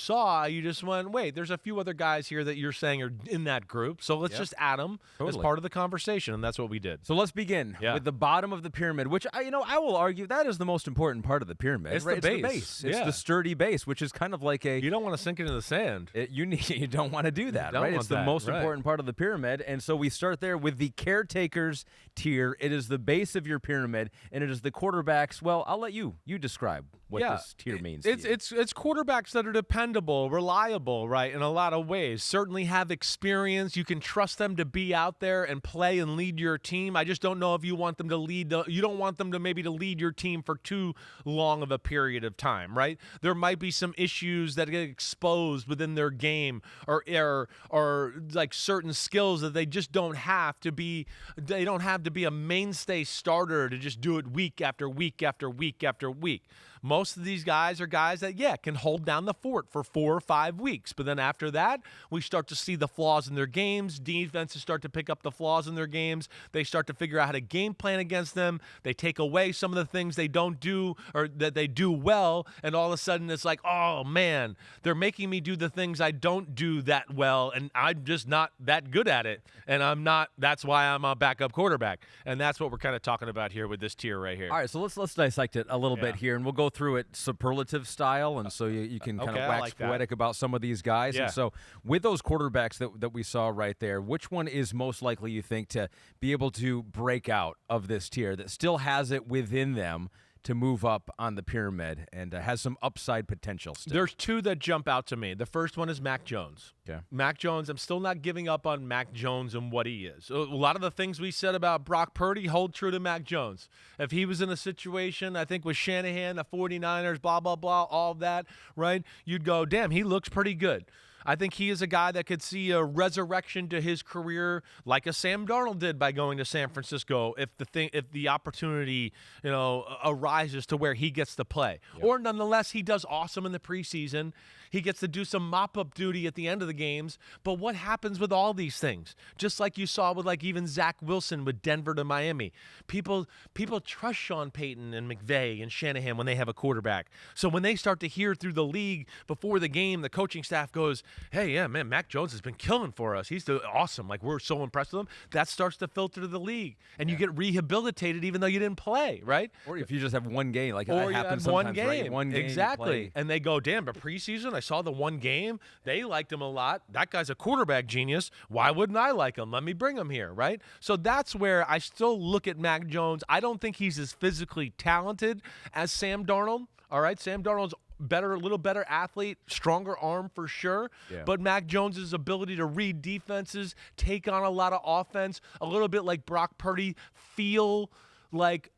just went, wait, there's a few other guys here that you're saying are in that group, so let's just add them as part of the conversation, and that's what we did. So let's begin with the bottom of the pyramid, which I will argue that is the most important part of the pyramid. It's the base. It's the sturdy base, which is kind of like you don't want to sink into the sand. You don't want to do that, right? It's the most important part of the pyramid, and so we start there with the Caretakers tier. It is the base of your pyramid, and it is the quarterbacks quarterbacks, well, I'll let you describe what this tier means. It's quarterbacks that are dependable, reliable, right, in a lot of ways. Certainly have experience. You can trust them to be out there and play and lead your team. I just don't know if you want them to lead. You don't want them to maybe to lead your team for too long of a period of time, right? There might be some issues that get exposed within their game or like certain skills that they just don't have to be. They don't have to be a mainstay starter to just do it week after week after week after week. Most of these guys are guys that, can hold down the fort for 4 or 5 weeks. But then after that, we start to see the flaws in their games. Defenses start to pick up the flaws in their games. They start to figure out how to game plan against them. They take away some of the things they don't do or that they do well. And all of a sudden, it's like, oh, man, they're making me do the things I don't do that well. And I'm just not that good at it. And that's why I'm a backup quarterback. And that's what we're kind of talking about here with this tier right here. All right, so let's dissect it a little bit here, and we'll go through it superlative style, and so you can kind of wax poetic about some of these guys. Yeah. And so with those quarterbacks that we saw right there, which one is most likely, you think, to be able to break out of this tier that still has it within them to move up on the pyramid and has some upside potential still? There's two that jump out to me. The first one is Mac Jones. Okay. Mac Jones, I'm still not giving up on Mac Jones and what he is. A lot of the things we said about Brock Purdy hold true to Mac Jones. If he was in a situation, I think with Shanahan, the 49ers, blah, blah, blah, all of that, right, you'd go, damn, he looks pretty good. I think he is a guy that could see a resurrection to his career like a Sam Darnold did by going to San Francisco if the opportunity, arises to where he gets to play. Yep. Or nonetheless, he does awesome in the preseason. He gets to do some mop-up duty at the end of the games. But what happens with all these things? Just like you saw with like even Zach Wilson with Denver to Miami. People trust Sean Payton and McVay and Shanahan when they have a quarterback. So when they start to hear through the league before the game, the coaching staff goes, hey, yeah, man, Mac Jones has been killing for us. He's awesome. Like, we're so impressed with him. That starts to filter to the league. And you get rehabilitated even though you didn't play, right? Or if you just have one game. Like, that happens sometimes, one game. Right? One game. Exactly. And they go, damn, but preseason, I saw the one game. They liked him a lot. That guy's a quarterback genius. Why wouldn't I like him? Let me bring him here, right? So that's where I still look at Mac Jones. I don't think he's as physically talented as Sam Darnold. All right, Sam Darnold's a little better athlete, stronger arm for sure. Yeah. But Mac Jones's ability to read defenses, take on a lot of offense, a little bit like Brock Purdy, feel like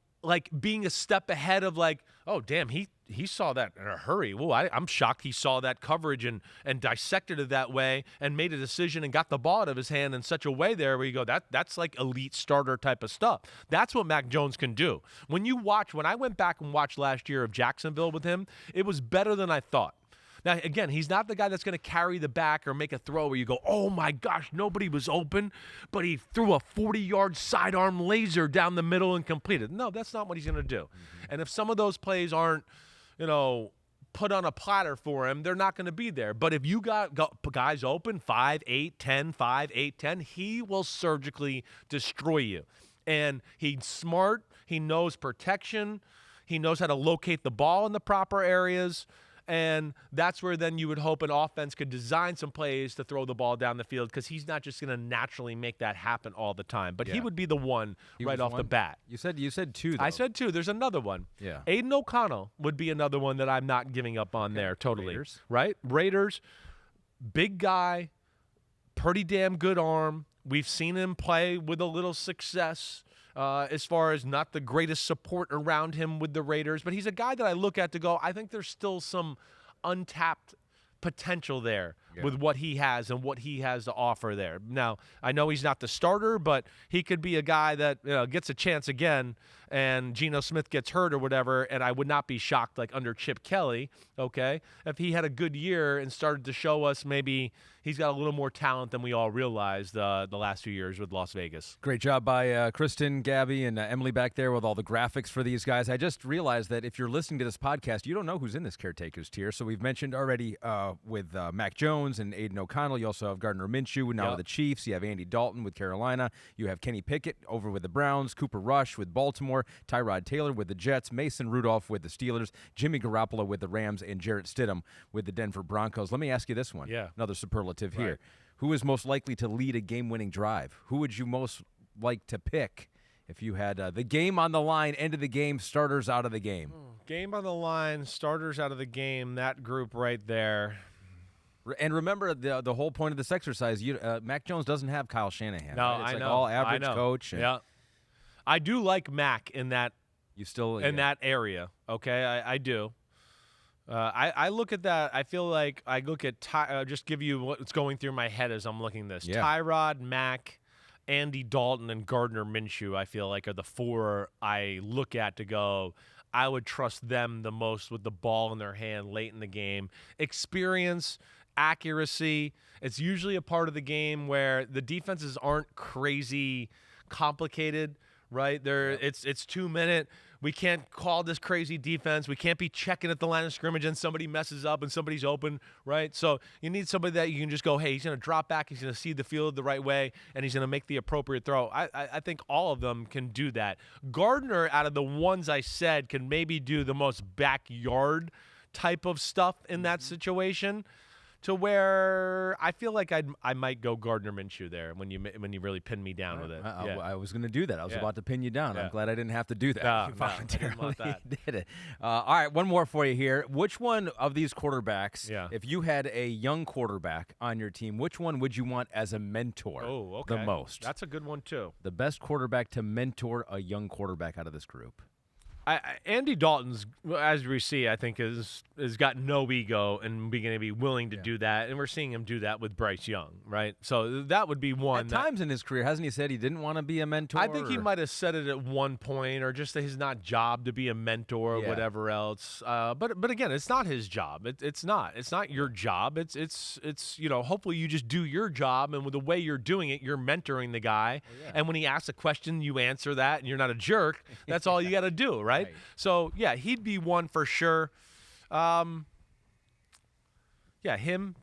being a step ahead of like, oh, damn, he saw that in a hurry. Whoa, I'm shocked he saw that coverage and dissected it that way and made a decision and got the ball out of his hand in such a way there where you go, that's like elite starter type of stuff. That's what Mac Jones can do. When I went back and watched last year of Jacksonville with him, it was better than I thought. Now, again, he's not the guy that's going to carry the back or make a throw where you go, oh, my gosh, nobody was open, but he threw a 40-yard sidearm laser down the middle and completed. No, that's not what he's going to do. Mm-hmm. And if some of those plays aren't, put on a platter for him, they're not going to be there. But if you got guys open 5, 8, 10, 5, 8, 10, he will surgically destroy you. And he's smart. He knows protection. He knows how to locate the ball in the proper areas. And that's where then you would hope an offense could design some plays to throw the ball down the field because he's not just going to naturally make that happen all the time. But he would be the one right off the bat. You said two, though. I said two. There's another one. Yeah. Aidan O'Connell would be another one that I'm not giving up on there totally. Raiders. Right? Raiders, big guy, pretty damn good arm. We've seen him play with a little success. As far as not the greatest support around him with the Raiders. But he's a guy that I look at to go, I think there's still some untapped potential there with what he has and what he has to offer there. Now, I know he's not the starter, but he could be a guy that gets a chance again and Geno Smith gets hurt or whatever, and I would not be shocked like under Chip Kelly, okay, if he had a good year and started to show us maybe he's got a little more talent than we all realized the last few years with Las Vegas. Great job by Kristen, Gabby, and Emily back there with all the graphics for these guys. I just realized that if you're listening to this podcast, you don't know who's in this Caretakers tier. So we've mentioned already with Mac Jones and Aidan O'Connell. You also have Gardner Minshew now with the Chiefs. You have Andy Dalton with Carolina. You have Kenny Pickett over with the Browns, Cooper Rush with Baltimore, Tyrod Taylor with the Jets, Mason Rudolph with the Steelers, Jimmy Garoppolo with the Rams, and Jarrett Stidham with the Denver Broncos. Let me ask you this one. Yeah. Another superlative here. Who is most likely to lead a game-winning drive? Who would you most like to pick If you had the game on the line, end of the game, starters out of the game. Game on the line, starters out of the game, that group right there. And remember, the whole point of this exercise, Mac Jones doesn't have Kyle Shanahan. No, right? It's I like know. all average coach. Yeah. I do like Mac in that that area, okay? I do. I look at that. I feel like I look at just give you what's going through my head as I'm looking at this. Yeah. Tyrod, Mac, Andy Dalton, and Gardner Minshew, I feel like are the four I look at to go, I would trust them the most with the ball in their hand late in the game. Experience, accuracy. It's usually a part of the game where the defenses aren't crazy complicated, right? It's 2 minute. We can't call this crazy defense. We can't be checking at the line of scrimmage and somebody messes up and somebody's open, right? So you need somebody that you can just go, hey, he's going to drop back, he's going to see the field the right way, and he's going to make the appropriate throw. I think all of them can do that. Gardner, out of the ones I said, can maybe do the most backyard type of stuff in that situation, to where I feel like I might go Gardner Minshew there when you really pin me down with it. I was going to do that. I was about to pin you down. Yeah. I'm glad I didn't have to do that. No, You voluntarily that. did it. All right, one more for you here. Which one of these quarterbacks, if you had a young quarterback on your team, which one would you want as a mentor the most? That's a good one, too. The best quarterback to mentor a young quarterback out of this group. Andy Dalton's, as we see, I think has got no ego and going to be willing to do that, and we're seeing him do that with Bryce Young, right? So that would be one. At times in his career, hasn't he said he didn't want to be a mentor? I think he might have said it at one point, or just that his not job to be a mentor or whatever else. But again, it's not his job. It's not. It's not your job. It's hopefully you just do your job, and with the way you're doing it, you're mentoring the guy. And when he asks a question, you answer that, and you're not a jerk. That's all you got to do, right? So, he'd be one for sure. Him,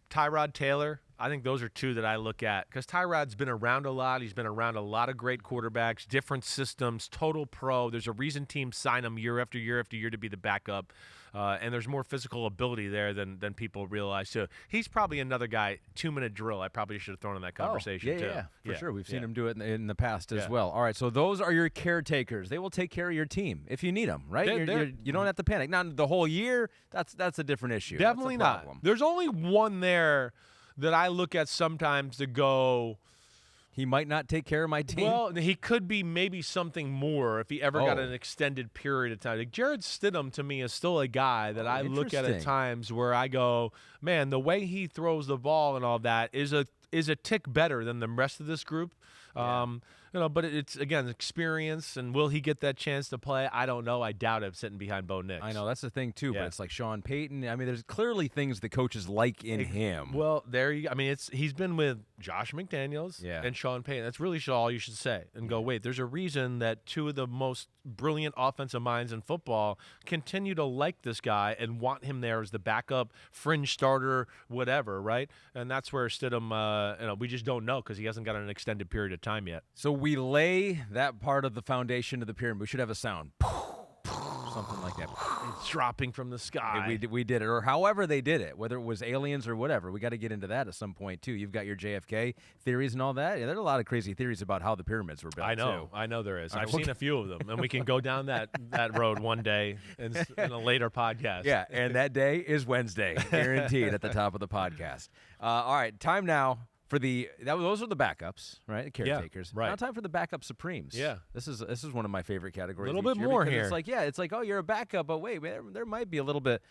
Tyrod Taylor. I think those are two that I look at because Tyrod's been around a lot. He's been around a lot of great quarterbacks, different systems, total pro. There's a reason teams sign him year after year after year to be the backup. And there's more physical ability there than people realize. So he's probably another guy, 2-minute drill. I probably should have thrown in that conversation, too. For sure. We've seen him do it in the past as well. All right, so those are your caretakers. They will take care of your team if you need them, right? You don't have to panic. Now, the whole year, that's a different issue. Definitely not. There's only one there that I look at sometimes to go, he might not take care of my team. Well, he could be maybe something more if he ever got an extended period of time. Like Jarrett Stidham, to me, is still a guy that I look at times where I go, man, the way he throws the ball and all that is a tick better than the rest of this group. But it's, again, experience, and will he get that chance to play? I don't know. I doubt it sitting behind Bo Nix. I know, that's the thing, too, but it's like Sean Payton. I mean, there's clearly things the coaches like in him. Well, there you go. I mean, he's been with Josh McDaniels and Sean Payton. That's really all you should say and go, wait, there's a reason that two of the most brilliant offensive minds in football continue to like this guy and want him there as the backup, fringe starter, whatever, right? And that's where Stidham, we just don't know because he hasn't got an extended period of time yet. So we lay that part of the foundation of the pyramid. We should have a sound. Something like that. It's dropping from the sky. We did it, or however they did it, whether it was aliens or whatever. We got to get into that at some point, too. You've got your JFK theories and all that. Yeah, there are a lot of crazy theories about how the pyramids were built, I know there is. I've seen a few of them, and we can go down that road one day in a later podcast. Yeah, and that day is Wednesday, guaranteed at the top of the podcast. All right, time now for those are the backups, right? The caretakers. Yeah, right. Now time for the backup supremes. Yeah. This is one of my favorite categories. A little bit more here. It's like, oh, you're a backup, but wait, there might be a little bit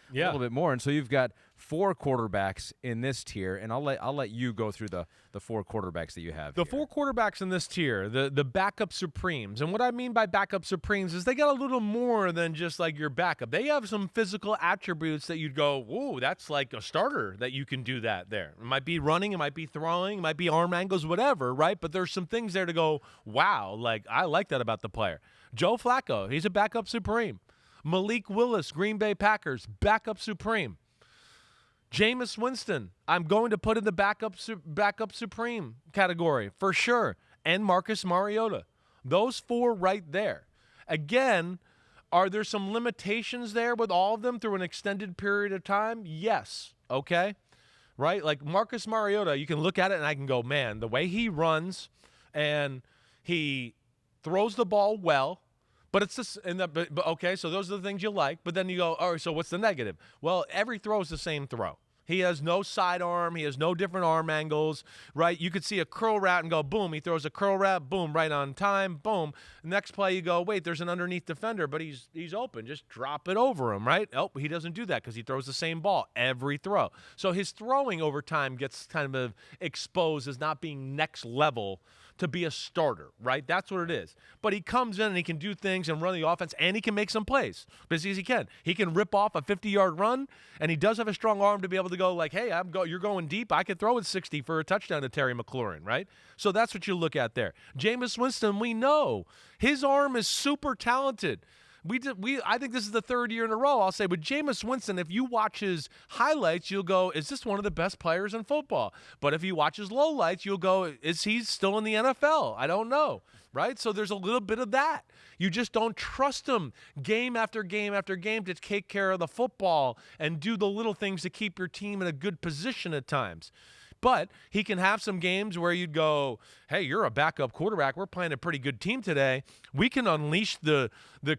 more. And so you've got 4 quarterbacks in this tier, and I'll let you go through the 4 quarterbacks that you have. The 4 quarterbacks in this tier, the backup supremes. And what I mean by backup supremes is they got a little more than just like your backup. They have some physical attributes that you'd go, whoa, that's like a starter that you can do that there. It might be running, it might be throwing, it might be arm angles, whatever, right? But there's some things there to go, wow, like I like that about the player. Joe Flacco, he's a backup supreme. Malik Willis, Green Bay Packers, backup supreme. Jameis Winston, I'm going to put in the backup supreme category for sure. And Marcus Mariota. Those 4 right there. Again, are there some limitations there with all of them through an extended period of time? Yes. Okay. Right? Like Marcus Mariota, you can look at it and I can go, man, the way he runs and he throws the ball well. But it's just okay, so those are the things you like. But then you go, all right, so what's the negative? Well, every throw is the same throw. He has no sidearm. He has no different arm angles, right? You could see a curl route and go, boom, he throws a curl route, boom, right on time, boom. Next play you go, wait, there's an underneath defender, but he's open. Just drop it over him, right? Oh, he doesn't do that because he throws the same ball every throw. So his throwing over time gets kind of exposed as not being next level to be a starter, right? That's what it is. But he comes in and he can do things and run the offense, and he can make some plays. Because he can. He can rip off a 50-yard run, and he does have a strong arm to be able to go like, hey, you're going deep. I could throw it 60 for a touchdown to Terry McLaurin, right? So that's what you look at there. Jameis Winston, we know. His arm is super talented. I think this is the third year in a row, I'll say, with Jameis Winston, if you watch his highlights, you'll go, is this one of the best players in football? But if you watch his lowlights, you'll go, is he still in the NFL? I don't know, right? So there's a little bit of that. You just don't trust him game after game after game to take care of the football and do the little things to keep your team in a good position at times. But he can have some games where you'd go, hey, you're a backup quarterback. We're playing a pretty good team today. We can unleash the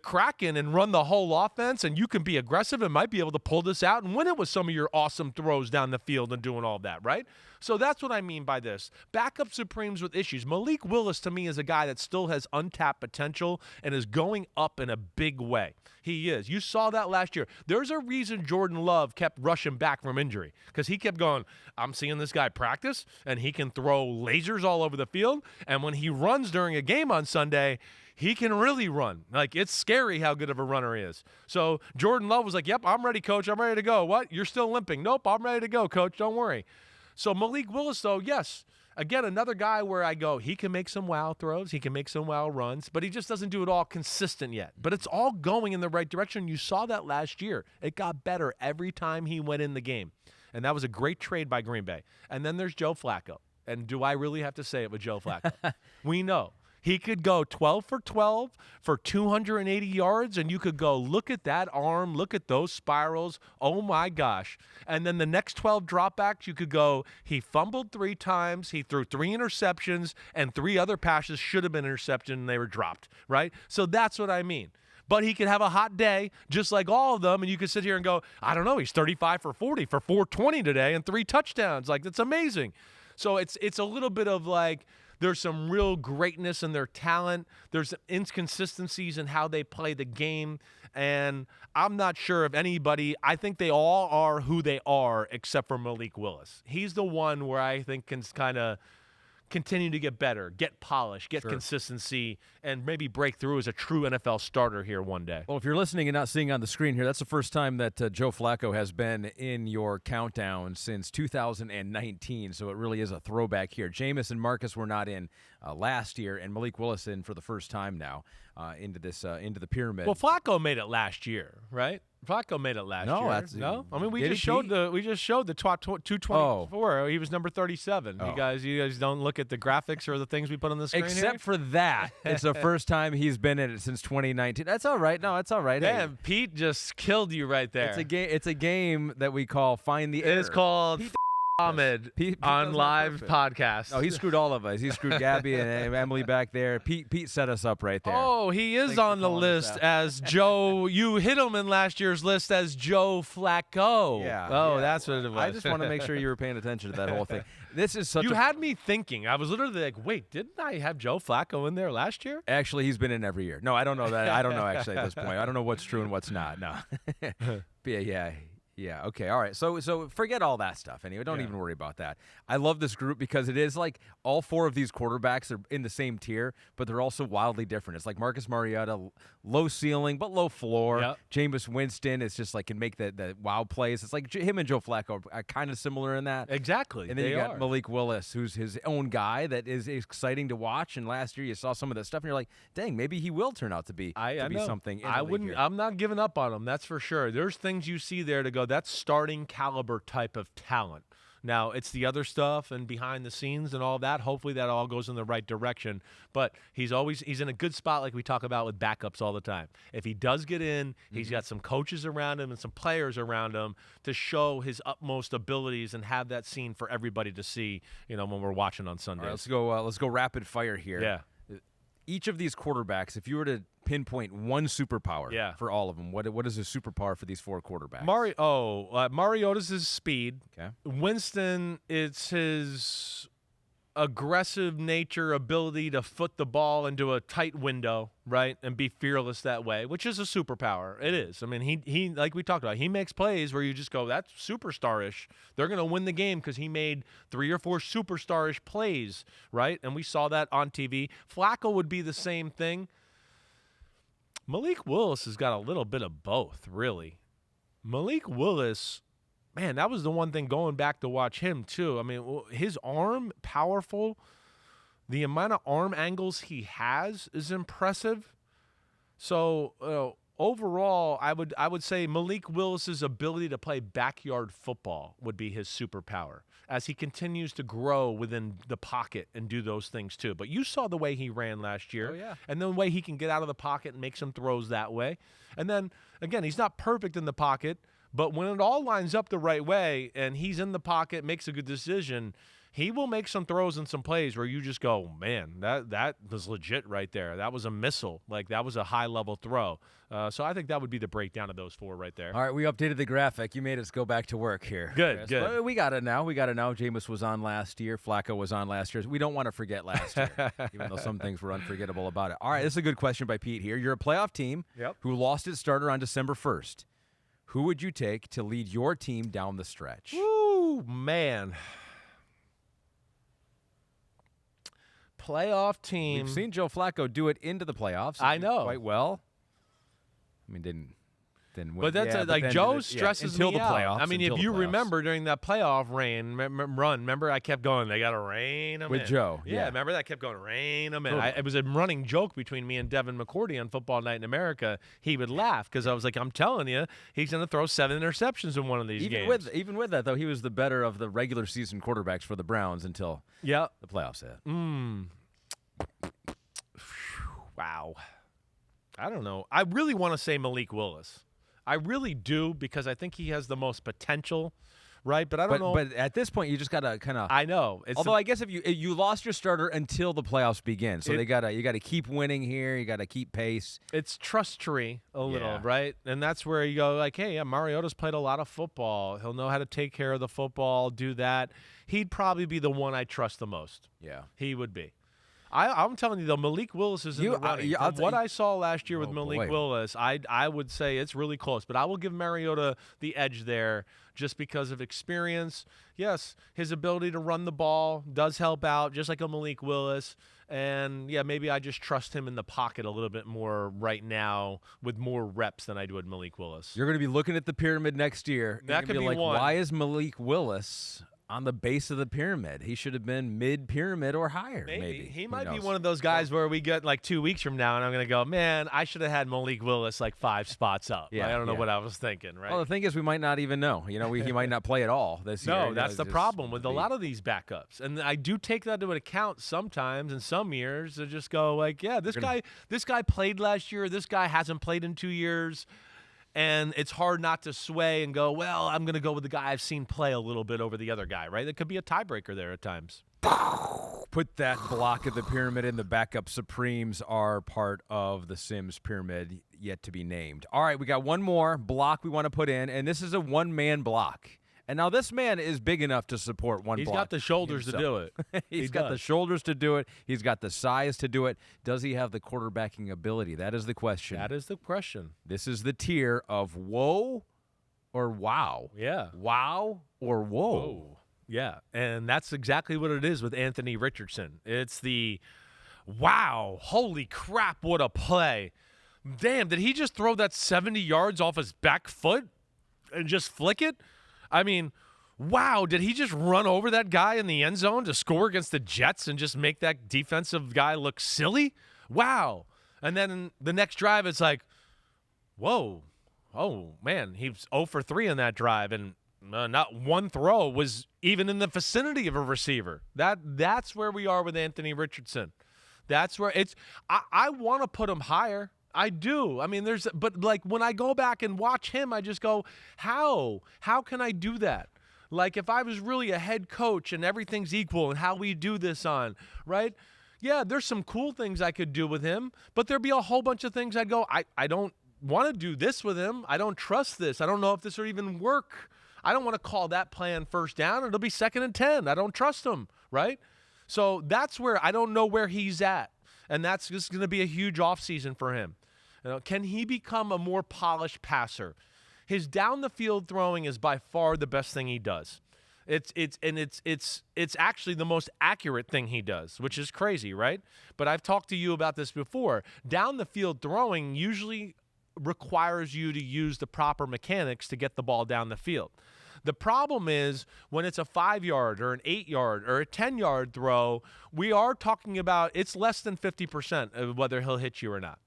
Kraken and run the whole offense, and you can be aggressive and might be able to pull this out and win it with some of your awesome throws down the field and doing all that, right? So that's what I mean by this. Backup supremes with issues. Malik Willis, to me, is a guy that still has untapped potential and is going up in a big way. He is. You saw that last year. There's a reason Jordan Love kept rushing back from injury because he kept going, I'm seeing this guy practice, and he can throw lasers all over the field. And when he runs during a game on Sunday, he can really run. Like, it's scary how good of a runner he is. So Jordan Love was like, yep, I'm ready, coach. I'm ready to go. What? You're still limping. Nope, I'm ready to go, coach. Don't worry. So Malik Willis, though, yes. Again, another guy where I go, he can make some wow throws, he can make some wow runs, but he just doesn't do it all consistent yet. But it's all going in the right direction. You saw that last year. It got better every time he went in the game. And that was a great trade by Green Bay. And then there's Joe Flacco. And do I really have to say it with Joe Flacco? We know. He could go 12 for 12 for 280 yards, and you could go, look at that arm, look at those spirals, oh my gosh. And then the next 12 dropbacks, you could go, he fumbled 3 times, he threw 3 interceptions, and 3 other passes should have been intercepted, and they were dropped, right? So that's what I mean. But he could have a hot day, just like all of them, and you could sit here and go, I don't know, he's 35 for 40 for 420 today and 3 touchdowns. Like, that's amazing. So it's a little bit of like, there's some real greatness in their talent. There's inconsistencies in how they play the game. And I'm not sure if anybody – I think they all are who they are except for Malik Willis. He's the one where I think can kind of continue to get better, get polish, get consistency, and maybe break through as a true NFL starter here one day. Well, if you're listening and not seeing on the screen here, that's the first time that Joe Flacco has been in your countdown since 2019, so it really is a throwback here. Jameis and Marcus were not in last year, and Malik Willis in for the first time now into the pyramid. Well, Flacco made it last year, right? Flacco made it last year. No, I mean we just showed the 224. Oh. He was number 37. Oh. You guys don't look at the graphics or the things we put on the screen. Except for that, it's the first time he's been in it since 2019. That's all right. No, it's all right. Man, hey. Pete just killed you right there. It's a game that we call Find the Error. It's called Ahmed on live podcast. Oh, he screwed all of us. He screwed Gabby and Emily back there. Pete set us up right there. Oh, he is on the list as Joe. You hit him in last year's list as Joe Flacco. Yeah. Oh, yeah. That's what it was. I just want to make sure you were paying attention to that whole thing. This is such. You had me thinking. I was literally like, wait, didn't I have Joe Flacco in there last year? Actually, he's been in every year. No, I don't know that. I don't know actually at this point. I don't know what's true and what's not. No. Yeah. Yeah, okay, all right. So forget all that stuff anyway. Don't even worry about that. I love this group because it is like all 4 of these quarterbacks are in the same tier, but they're also wildly different. It's like Marcus Mariota, low ceiling but low floor. Yep. Jameis Winston is just like can make the wow plays. It's like him and Joe Flacco are kind of similar in that. Exactly. And then you got Malik Willis, who's his own guy that is exciting to watch. And last year you saw some of that stuff and you're like, dang, maybe he will turn out to be something. I'm not giving up on him, that's for sure. There's things you see there to go, that's starting caliber type of talent. Now, it's the other stuff and behind the scenes and all that. Hopefully that all goes in the right direction. But he's in a good spot like we talk about with backups all the time. If he does get in, he's got some coaches around him and some players around him to show his utmost abilities and have that scene for everybody to see, when we're watching on Sundays. All right, let's go rapid fire here. Yeah. each of these quarterbacks, if you were to pinpoint one superpower for all of them, what is a superpower for these 4 quarterbacks? Mariota's his speed. Okay. Winston, it's his aggressive nature, ability to foot the ball into a tight window, right, and be fearless that way, which is a superpower. It is. I mean, he like we talked about, he makes plays where you just go, that's superstar-ish. They're going to win the game because he made 3 or 4 superstar-ish plays, right? And we saw that on TV. Flacco would be the same thing. Malik Willis has got a little bit of both, really. Malik Willis, man, that was the one thing going back to watch him, too. I mean, his arm, powerful. The amount of arm angles he has is impressive. So, overall, I would say Malik Willis's ability to play backyard football would be his superpower as he continues to grow within the pocket and do those things, too. But you saw the way he ran last year. Oh, yeah. And the way he can get out of the pocket and make some throws that way. And then, again, he's not perfect in the pocket, but when it all lines up the right way and he's in the pocket, makes a good decision, he will make some throws and some plays where you just go, man, that was legit right there. That was a missile. Like, that was a high-level throw. So I think that would be the breakdown of those 4 right there. All right, we updated the graphic. You made us go back to work here. Good. But we got it now. Jameis was on last year. Flacco was on last year. We don't want to forget last year, even though some things were unforgettable about it. All right, this is a good question by Pete here. You're a playoff team who lost its starter on December 1st. Who would you take to lead your team down the stretch? Ooh, man. Playoff team. We've seen Joe Flacco do it into the playoffs. I know. Quite well. I mean, didn't win. But that's Joe stresses until me the out. playoffs. I mean, if you remember during that playoff run, remember I kept going, they got to rein him with in. Joe. Yeah, remember that kept going, rein him in. It was a running joke between me and Devin McCourty on Football Night in America. He would laugh because I was like, I'm telling you, he's going to throw 7 interceptions in one of these games. Even with that, though, he was the better of the regular season quarterbacks for the Browns until the playoffs hit. Wow. I don't know. I really want to say Malik Willis. I really do because I think he has the most potential, right? But I don't know. But at this point, you just got to kind of. I know. Although I guess if you lost your starter until the playoffs begin, so you got to keep winning here. You got to keep pace. It's trust tree a little, right? And that's where you go like, hey, Mariota's played a lot of football. He'll know how to take care of the football, do that. He'd probably be the one I trust the most. Yeah, he would be. I'm telling you, though, Malik Willis is in the running. From what I saw last year with Malik Willis, I would say it's really close. But I will give Mariota the edge there just because of experience. Yes, his ability to run the ball does help out, just like a Malik Willis. And, maybe I just trust him in the pocket a little bit more right now with more reps than I do with Malik Willis. You're going to be looking at the pyramid next year. That could be like, one. Why is Malik Willis on the base of the pyramid? He should have been mid-pyramid or higher, maybe. He might be one of those guys where we get like 2 weeks from now and I'm going to go, man, I should have had Malik Willis like 5 spots up. I don't know what I was thinking, right? Well, the thing is we might not even know. He might not play at all this year. No, that's the problem with a lot of these backups. And I do take that into account sometimes in some years to just go like, this guy played last year. This guy hasn't played in 2 years. And it's hard not to sway and go, well, I'm going to go with the guy I've seen play a little bit over the other guy, right? That could be a tiebreaker there at times. Put that block of the pyramid in. The backup Supremes are part of the Simms pyramid, yet to be named. All right, we got one more block we want to put in, and this is a one-man block. And now this man is big enough to support one block. He's got the shoulders to do it. He's got the shoulders to do it. He's got the size to do it. Does he have the quarterbacking ability? That is the question. That is the question. This is the tier of whoa or wow. Yeah. Wow or whoa. Yeah, and that's exactly what it is with Anthony Richardson. It's the wow, holy crap, what a play. Damn, did he just throw that 70 yards off his back foot and just flick it? I mean, wow, did he just run over that guy in the end zone to score against the Jets and just make that defensive guy look silly? Wow. And then the next drive, it's like, whoa, oh, man, he was 0 for 3 in that drive, and not one throw was even in the vicinity of a receiver. That's where we are with Anthony Richardson. That's where it's – I want to put him higher. I do. I mean, but like when I go back and watch him, I just go, how? How can I do that? Like if I was really a head coach and everything's equal and how we do this on, right? yeah, there's some cool things I could do with him, but there'd be a whole bunch of things I'd go, I don't want to do this with him. I don't trust this. I don't know if this will even work. I don't want to call that play on first down. It'll be 2nd and 10. I don't trust him, right? So that's where I don't know where he's at, and that's just going to be a huge offseason for him. Can he become a more polished passer? His down the field throwing is by far the best thing he does. It's actually the most accurate thing he does, which is crazy, right? But I've talked to you about this before. Down the field throwing usually requires you to use the proper mechanics to get the ball down the field. The problem is when it's a 5-yard or an 8-yard or a 10-yard throw, we are talking about it's less than 50% of whether he'll hit you or not.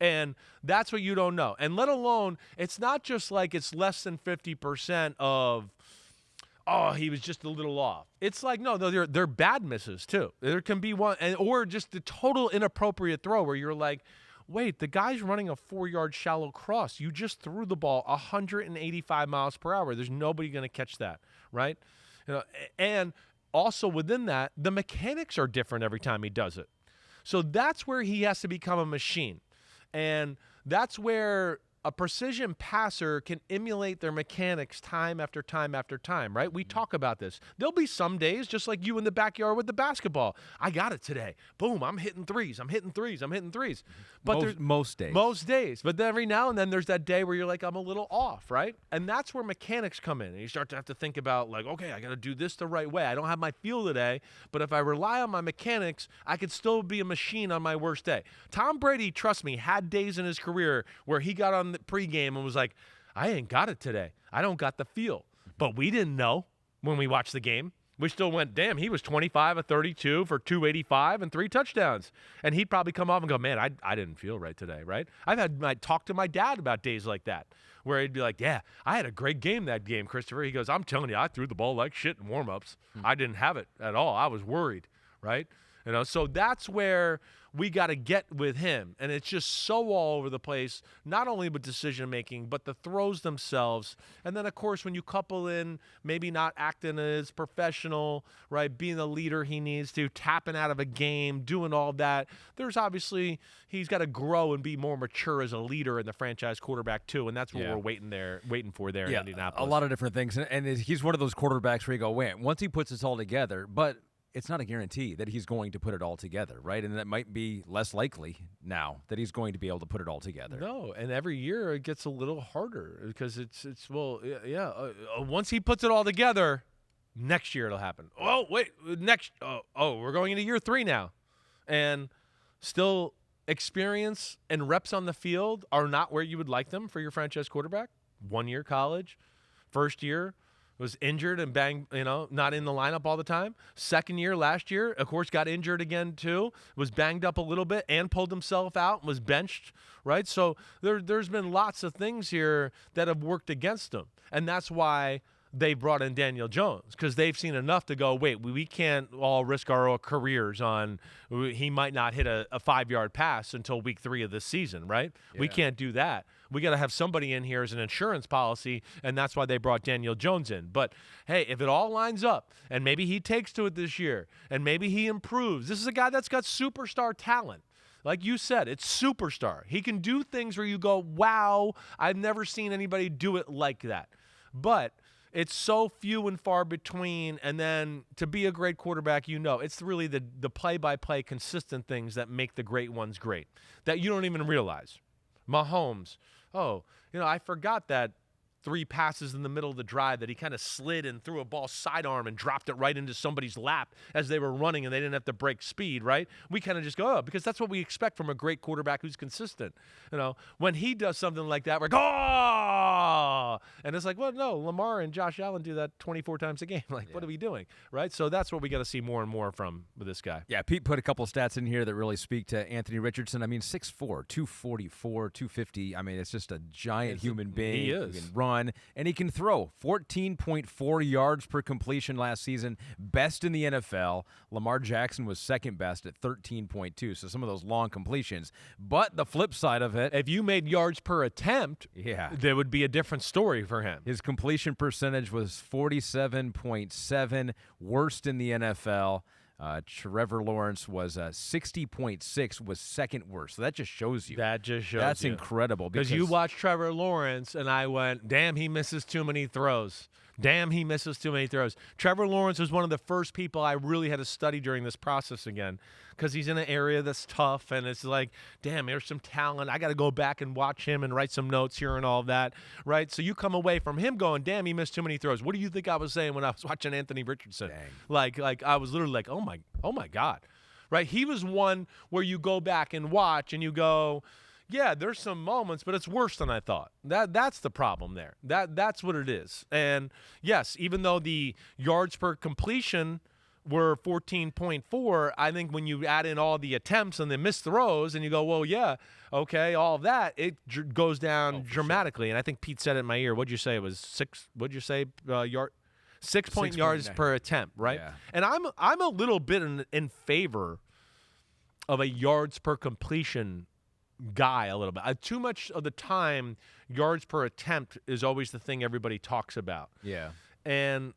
And that's what you don't know. And let alone, it's not just like it's less than 50% of, oh, he was just a little off. It's like, no, they're bad misses too. There can be one, or just the total inappropriate throw where you're like, wait, the guy's running a 4-yard shallow cross. You just threw the ball 185 miles per hour. There's nobody going to catch that, right? And also within that, the mechanics are different every time he does it. So that's where he has to become a machine. And that's where a precision passer can emulate their mechanics time after time after time, right? We talk about this. There'll be some days, just like you in the backyard with the basketball. I got it today. Boom, I'm hitting threes. But most days. Most days. But then every now and then there's that day where you're like, I'm a little off, right? And that's where mechanics come in. And you start to have to think about, like, okay, I got to do this the right way. I don't have my feel today, but if I rely on my mechanics, I could still be a machine on my worst day. Tom Brady, trust me, had days in his career where he got on the pregame and was like, I ain't got it today. I don't got the feel. But we didn't know when we watched the game. We still went, damn, he was 25 of 32 for 285 and 3 touchdowns. And he'd probably come off and go, man, I didn't feel right today, right? I'd talk to my dad about days like that, where he'd be like, yeah, I had a great game that game, Christopher. He goes, I'm telling you, I threw the ball like shit in warm-ups. I didn't have it at all. I was worried, right? So that's where we got to get with him. And it's just so all over the place, not only with decision-making, but the throws themselves. And then, of course, when you couple in maybe not acting as professional, right, being the leader he needs to, tapping out of a game, doing all that, there's obviously he's got to grow and be more mature as a leader in the franchise quarterback, too. And that's what we're waiting for there in Indianapolis. A lot of different things. And he's one of those quarterbacks where you go, wait, once he puts this all together, but it's not a guarantee that he's going to put it all together, right? And that might be less likely now that he's going to be able to put it all together. No, and every year it gets a little harder because once he puts it all together, next year it'll happen. Oh, wait, we're going into year 3 now. And still experience and reps on the field are not where you would like them for your franchise quarterback. 1 year college, first year, was injured and not in the lineup all the time. Second year last year, of course, got injured again too, was banged up a little bit and pulled himself out and was benched, right? So there's been lots of things here that have worked against him. And that's why they brought in Daniel Jones, because they've seen enough to go, wait, we can't all risk our careers on he might not hit a 5-yard pass until week 3 of this season, right? Yeah. We can't do that. We got to have somebody in here as an insurance policy, and that's why they brought Daniel Jones in. But, hey, if it all lines up, and maybe he takes to it this year, and maybe he improves. This is a guy that's got superstar talent. Like you said, it's superstar. He can do things where you go, wow, I've never seen anybody do it like that. But it's so few and far between, and then to be a great quarterback, it's really the play-by-play consistent things that make the great ones great, that you don't even realize. Mahomes, I forgot that 3 passes in the middle of the drive that he kind of slid and threw a ball sidearm and dropped it right into somebody's lap as they were running and they didn't have to break speed, right? We kind of just go, because that's what we expect from a great quarterback who's consistent. When he does something like that, we're like, oh! And it's like, well, no, Lamar and Josh Allen do that 24 times a game. What are we doing, right? So that's what we got to see more and more from with this guy. Yeah, Pete put a couple stats in here that really speak to Anthony Richardson. 6'4", 244, 250. It's just a giant human being. He is. He can run. And he can throw 14.4 yards per completion last season, best in the NFL. Lamar Jackson was second best at 13.2, so some of those long completions. But the flip side of it, if you made yards per attempt, there would be a different story for him. His completion percentage was 47.7, worst in the NFL. Trevor Lawrence was 60.6, was second worst. So that just shows you. That's incredible. Because you watched Trevor Lawrence, and I went, damn, he misses too many throws. Damn, he misses too many throws. Trevor Lawrence was one of the first people I really had to study during this process again, because he's in an area that's tough, and it's like, damn, there's some talent. I got to go back and watch him and write some notes here and all of that, right? So you come away from him going, damn, he missed too many throws. What do you think I was saying when I was watching Anthony Richardson? Dang. Like I was literally like, oh my God, right? He was one where you go back and watch, and you go, yeah, there's some moments, but it's worse than I thought. That's the problem there. That's what it is. And yes, even though the yards per completion were 14.4, I think when you add in all the attempts and the missed throws, and you go, well, yeah, okay, all of that, it goes down dramatically. Sure. And I think Pete said it in my ear. What'd you say? It was 6. What'd you say? 6 yards per attempt, right? Yeah. And I'm a little bit in favor of a yards per completion guy a little bit. Too much of the time, yards per attempt is always the thing everybody talks about. Yeah. And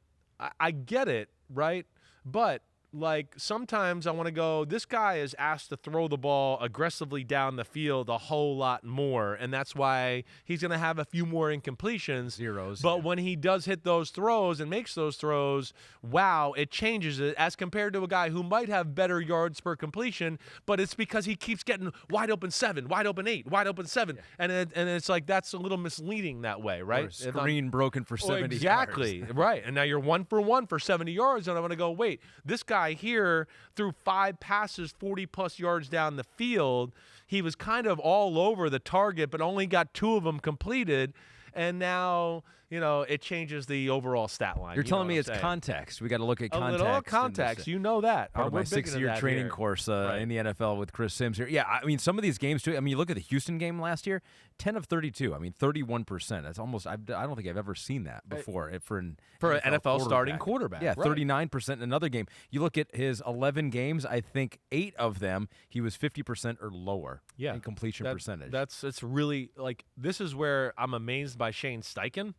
I get it, right? But like sometimes I want to go, this guy is asked to throw the ball aggressively down the field a whole lot more, and that's why he's going to have a few more incompletions. Zeros. But when he does hit those throws and makes those throws, wow, it changes it as compared to a guy who might have better yards per completion, but it's because he keeps getting wide open 7, wide open 8, wide open 7. Yeah. And it's like that's a little misleading that way, right? Or screen broken for 70 exactly, yards. Right. And now you're 1 for 1 for 70 yards, and I'm going to go, wait, this guy here threw 5 passes 40-plus yards down the field. He was kind of all over the target, but only got 2 of them completed. And now, it changes the overall stat line. You're telling me it's context. We got to look at context. A little context. You know that. Part of my 6-year training course in the NFL with Chris Simms here. Yeah, I mean, some of these games, too. I mean, you look at the Houston game last year, 10 of 32. I mean, 31%. That's almost – I don't think I've ever seen that before for an NFL starting quarterback. Yeah, 39% in another game. You look at his 11 games, I think 8 of them, he was 50% or lower in completion percentage. It's really – like, this is where I'm amazed by Shane Steichen.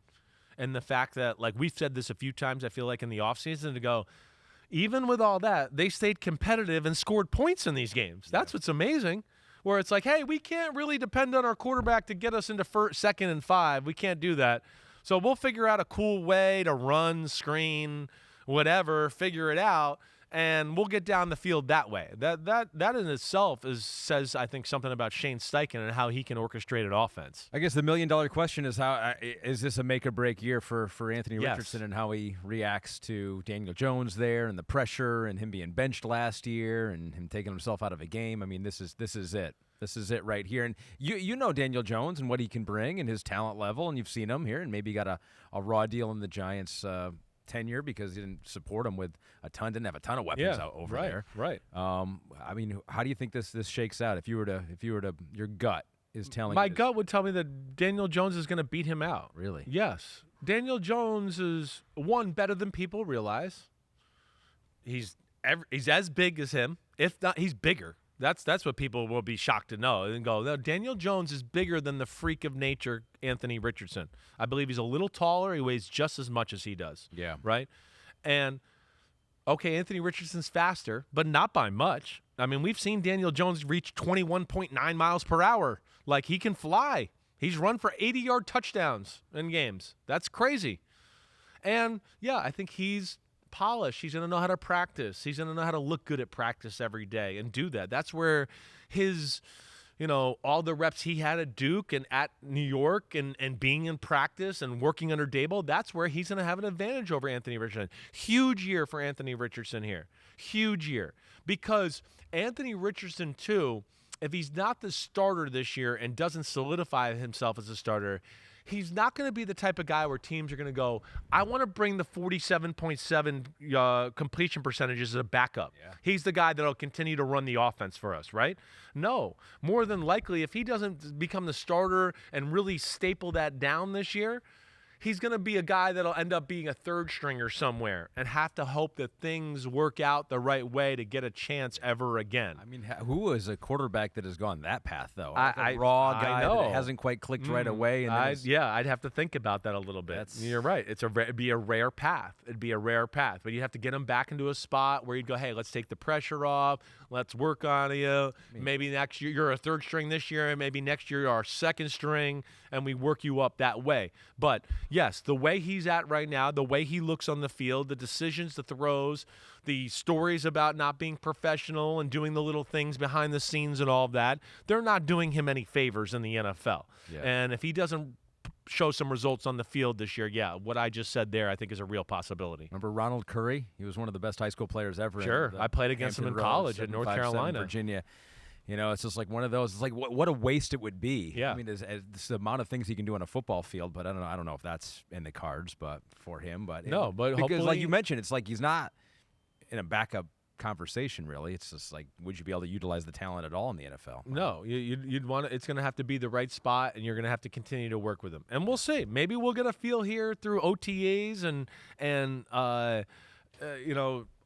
And the fact that, like, we've said this a few times, I feel like, in the offseason, to go, even with all that, they stayed competitive and scored points in these games. That's what's amazing, where it's like, hey, we can't really depend on our quarterback to get us into 2nd and 5. We can't do that. So we'll figure out a cool way to run, screen, whatever, figure it out, and we'll get down the field that way. That in itself says, I think, something about Shane Steichen and how he can orchestrate an offense. I guess the million-dollar question is, how is this a make-or-break year for Anthony Richardson and how he reacts to Daniel Jones there and the pressure and him being benched last year and him taking himself out of a game? I mean, this is it. This is it right here. And you know Daniel Jones and what he can bring and his talent level, and you've seen him here, and maybe got a raw deal in the Giants' tenure because he didn't support him with didn't have a ton of weapons out over there. Right. I mean, how do you think this shakes out? If you were to, your gut is telling my gut would tell me that Daniel Jones is going to beat him out. Really? Yes. Daniel Jones is better than people realize. He's as big as him. If not, he's bigger. That's what people will be shocked to know and go, no, Daniel Jones is bigger than the freak of nature, Anthony Richardson. I believe he's a little taller. He weighs just as much as he does. Yeah. Right? And, okay, Anthony Richardson's faster, but not by much. I mean, we've seen Daniel Jones reach 21.9 miles per hour. Like, he can fly. He's run for 80-yard touchdowns in games. That's crazy. And, yeah, I think he's polished. He's going to know how to practice. He's going to know how to look good at practice every day and do that. That's where his, all the reps he had at Duke and at New York and being in practice and working under Dable, that's where he's going to have an advantage over Anthony Richardson. Huge year for Anthony Richardson here. Huge year. Because Anthony Richardson, too, if he's not the starter this year and doesn't solidify himself as a starter, he's not going to be the type of guy where teams are going to go, I want to bring the 47.7 completion percentages as a backup. Yeah. He's the guy that will continue to run the offense for us, right? No. More than likely, if he doesn't become the starter and really staple that down this year, he's going to be a guy that'll end up being a third stringer somewhere and have to hope that things work out the right way to get a chance ever again. I mean, who is a quarterback that has gone that path, though? A raw guy that hasn't quite clicked right away. And I'd have to think about that a little bit. You're right. It'd be a rare path. It'd be a rare path. But you have to get him back into a spot where you'd go, hey, let's take the pressure off. Let's work on you. Maybe next year you're a third string this year, and maybe next year you're our second string, and we work you up that way. But, yes, the way he's at right now, the way he looks on the field, the decisions, the throws, the stories about not being professional and doing the little things behind the scenes and all of that, they're not doing him any favors in the NFL. Yeah. And if he doesn't show some results on the field this year, what I just said there I think is a real possibility. Remember Ronald Curry? He was one of the best high school players ever. Sure. I played against him in college at North Carolina. Virginia. You know, it's just like one of those. It's like what a waste it would be. Yeah. I mean, there's the amount of things he can do on a football field, but I don't know if that's in the cards, but for him. But no, but because hopefully, like you mentioned, it's like he's not in a backup conversation really. It's just like, would you be able to utilize the talent at all in the NFL? No, you'd want to. It's going to have to be the right spot, and you're going to have to continue to work with him. And we'll see. Maybe we'll get a feel here through OTAs and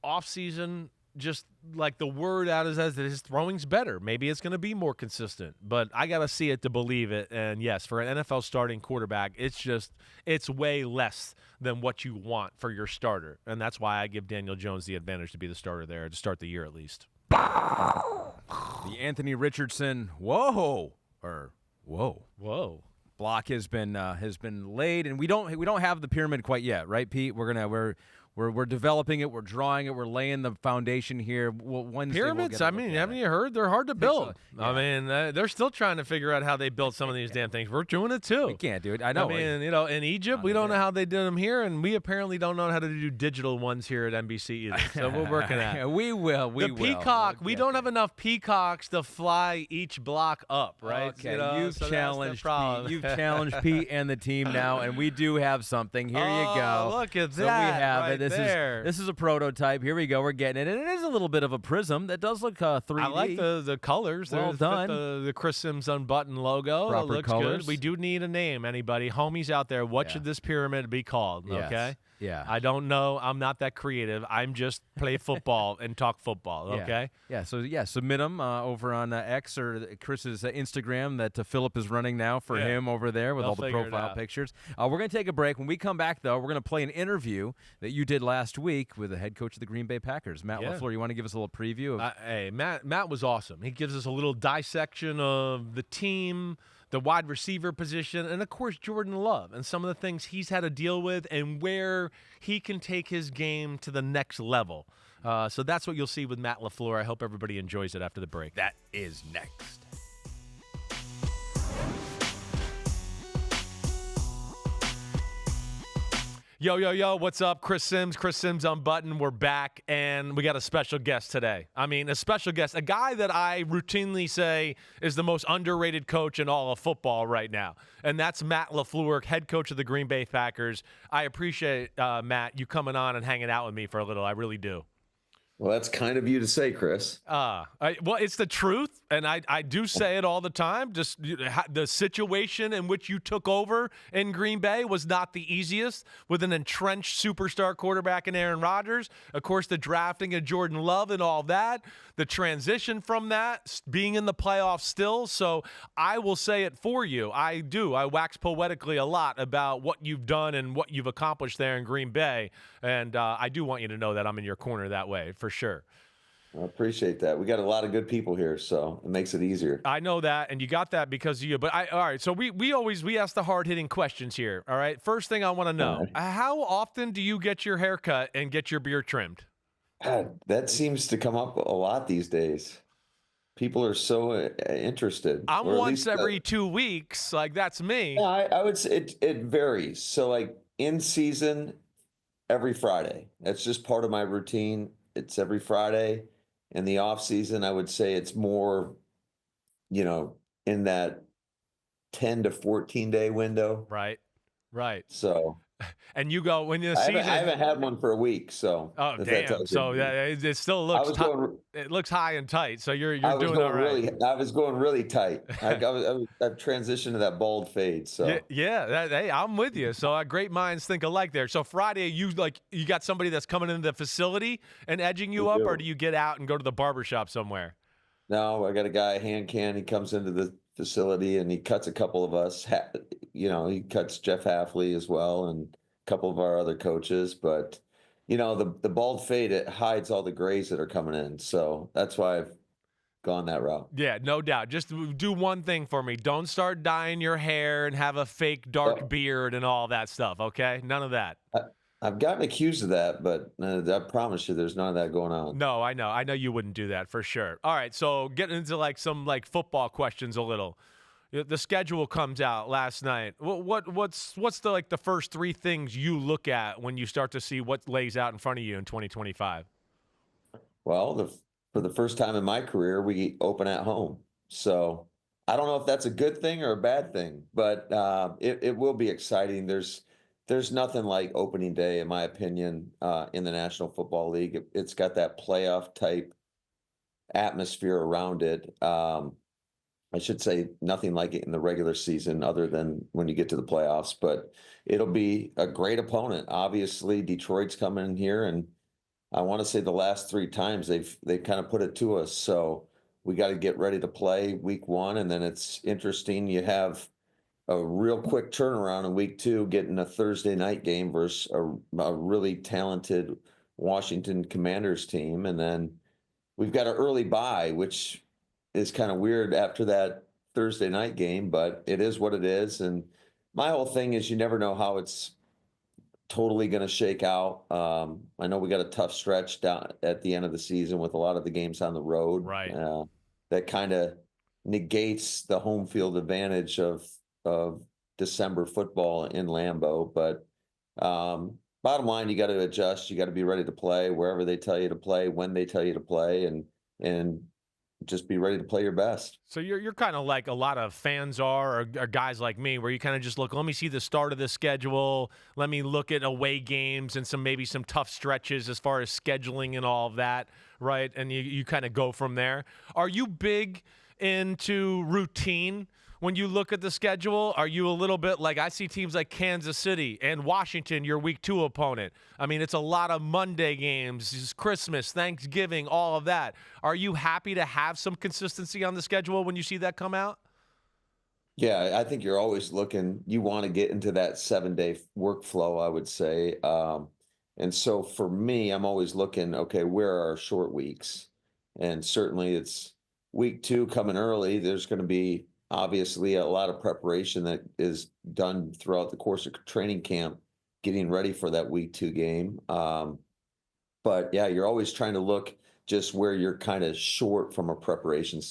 off season. Just like the word out is that his throwing's better. Maybe it's going to be more consistent, but I got to see it to believe it. And yes, for an NFL starting quarterback, it's way less than what you want for your starter. And that's why I give Daniel Jones the advantage to be the starter there to start the year at least. The Anthony Richardson, whoa. Block has been laid, and we don't have the pyramid quite yet, right, Pete? We're developing it. We're drawing it. We're laying the foundation here. Wednesday pyramids. Haven't you heard? They're hard to build. So, yeah. I mean, they're still trying to figure out how they built some of these damn things. We're doing it too. We can't do it. I know. I mean, in Egypt, we don't know how they did them here, and we apparently don't know how to do digital ones here at NBC either. So we're working at it. We will. The peacock. We don't have enough peacocks to fly each block up, right? Okay. You've challenged Pete. You've challenged Pete and the team now, and we do have something. Here you go. Look at that. So we have right it. This is a prototype. Here we go. We're getting it. And it is a little bit of a prism that does look 3D. I like the colors. Well done. The Chris Simms Unbuttoned logo. Proper looks colors. good. We do need a name. Anybody? Homies out there, what should this pyramid be called? Yes. Okay? Yeah. I don't know. I'm not that creative. I'm just play football and talk football, okay? Yeah. So, submit them over on X or Chris's Instagram that Phillip is running now for him over there with all the profile pictures. We're going to take a break. When we come back, though, we're going to play an interview that you did last week with the head coach of the Green Bay Packers, Matt LaFleur. You want to give us a little preview? Hey, Matt was awesome. He gives us a little dissection of the team, the wide receiver position, and, of course, Jordan Love and some of the things he's had to deal with and where he can take his game to the next level. So that's what you'll see with Matt LaFleur. I hope everybody enjoys it after the break. That is next. Yo, what's up? Chris Simms Unbuttoned. We're back, and we got a special guest today. I mean, a special guest, a guy that I routinely say is the most underrated coach in all of football right now, and that's Matt LaFleur, head coach of the Green Bay Packers. I appreciate, Matt, you coming on and hanging out with me for a little. I really do. Well, that's kind of you to say, Chris. Well, it's the truth, and I do say it all the time. Just the situation in which you took over in Green Bay was not the easiest, with an entrenched superstar quarterback in Aaron Rodgers. Of course, the drafting of Jordan Love and all that, the transition from that, being in the playoffs still. So I will say it for you. I wax poetically a lot about what you've done and what you've accomplished there in Green Bay, and I do want you to know that I'm in your corner that way, for sure. I appreciate that. We got a lot of good people here, so it makes it easier. I know that, and you got that because of you. But all right, so we ask the hard-hitting questions here, all right? First thing I want to know, how often do you get your hair cut and get your beard trimmed? God, that seems to come up a lot these days. People are so interested. I'm once every 2 weeks. Like, that's me. Yeah, I would say it varies. So, like, in season, every Friday. That's just part of my routine. It's every Friday. In the off season, I would say it's more, in that 10 to 14 day window. Right. So And you go when the I season. haven't had one for a week, so. Oh damn! So it still looks. It looks high and tight. So you're doing all right. I was going really tight. I've transitioned to that bald fade. So yeah. Hey, I'm with you. So great minds think alike there. So Friday, you got somebody that's coming into the facility and edging you up, or do you get out and go to the barbershop somewhere? No, I got a guy, hand can. He comes into the facility and he cuts a couple of us. He cuts Jeff Halfley as well and a couple of our other coaches. But, the bald fade, it hides all the grays that are coming in. So that's why I've gone that route. Yeah, no doubt. Just do one thing for me. Don't start dyeing your hair and have a fake dark beard and all that stuff, okay? None of that. I've gotten accused of that, but I promise you there's none of that going on. No, I know. I know you wouldn't do that for sure. All right, so getting into some football questions a little. The schedule comes out last night. What's the first three things you look at when you start to see what lays out in front of you in 2025? Well, for the first time in my career, we open at home. So I don't know if that's a good thing or a bad thing, but it will be exciting. There's nothing like opening day, in my opinion, in the National Football League. It's got that playoff type atmosphere around it. I should say nothing like it in the regular season other than when you get to the playoffs, but it'll be a great opponent. Obviously, Detroit's coming in here, and I want to say the last three times they've kind of put it to us. So we got to get ready to play week one, and then it's interesting. You have a real quick turnaround in week two, getting a Thursday night game versus a really talented Washington Commanders team. And then we've got an early bye, which is kind of weird after that Thursday night game, but it is what it is. And my whole thing is you never know how it's totally going to shake out. I know we got a tough stretch down at the end of the season with a lot of the games on the road. Right. That kind of negates the home field advantage of December football in Lambeau. But bottom line, you got to adjust. You got to be ready to play wherever they tell you to play, when they tell you to play, and just be ready to play your best. So you're kind of like a lot of fans are, or guys like me, where you kind of just look, let me see the start of the schedule. Let me look at away games and maybe some tough stretches as far as scheduling and all of that, right? And you kind of go from there. Are you big into routine? When you look at the schedule, are you a little bit like I see teams like Kansas City and Washington, your week two opponent? I mean, it's a lot of Monday games, it's Christmas, Thanksgiving, all of that. Are you happy to have some consistency on the schedule when you see that come out? Yeah, I think you're always looking, you want to get into that 7-day workflow, I would say. And so for me, I'm always looking, okay, where are our short weeks? And certainly it's week two coming early. There's going to be obviously a lot of preparation that is done throughout the course of training camp, getting ready for that week two game. But yeah, you're always trying to look just where you're kind of short from a preparation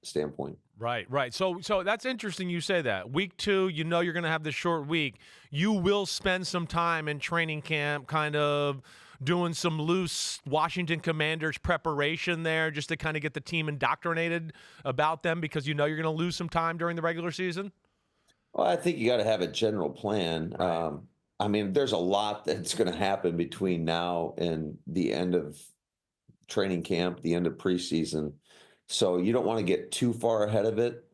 standpoint. Right. So that's interesting you say that. Week two, you're going to have this short week. You will spend some time in training camp kind of doing some loose Washington Commanders preparation there just to kind of get the team indoctrinated about them because you're going to lose some time during the regular season? Well, I think you got to have a general plan. Right. I mean, there's a lot that's going to happen between now and the end of training camp, the end of preseason. So you don't want to get too far ahead of it.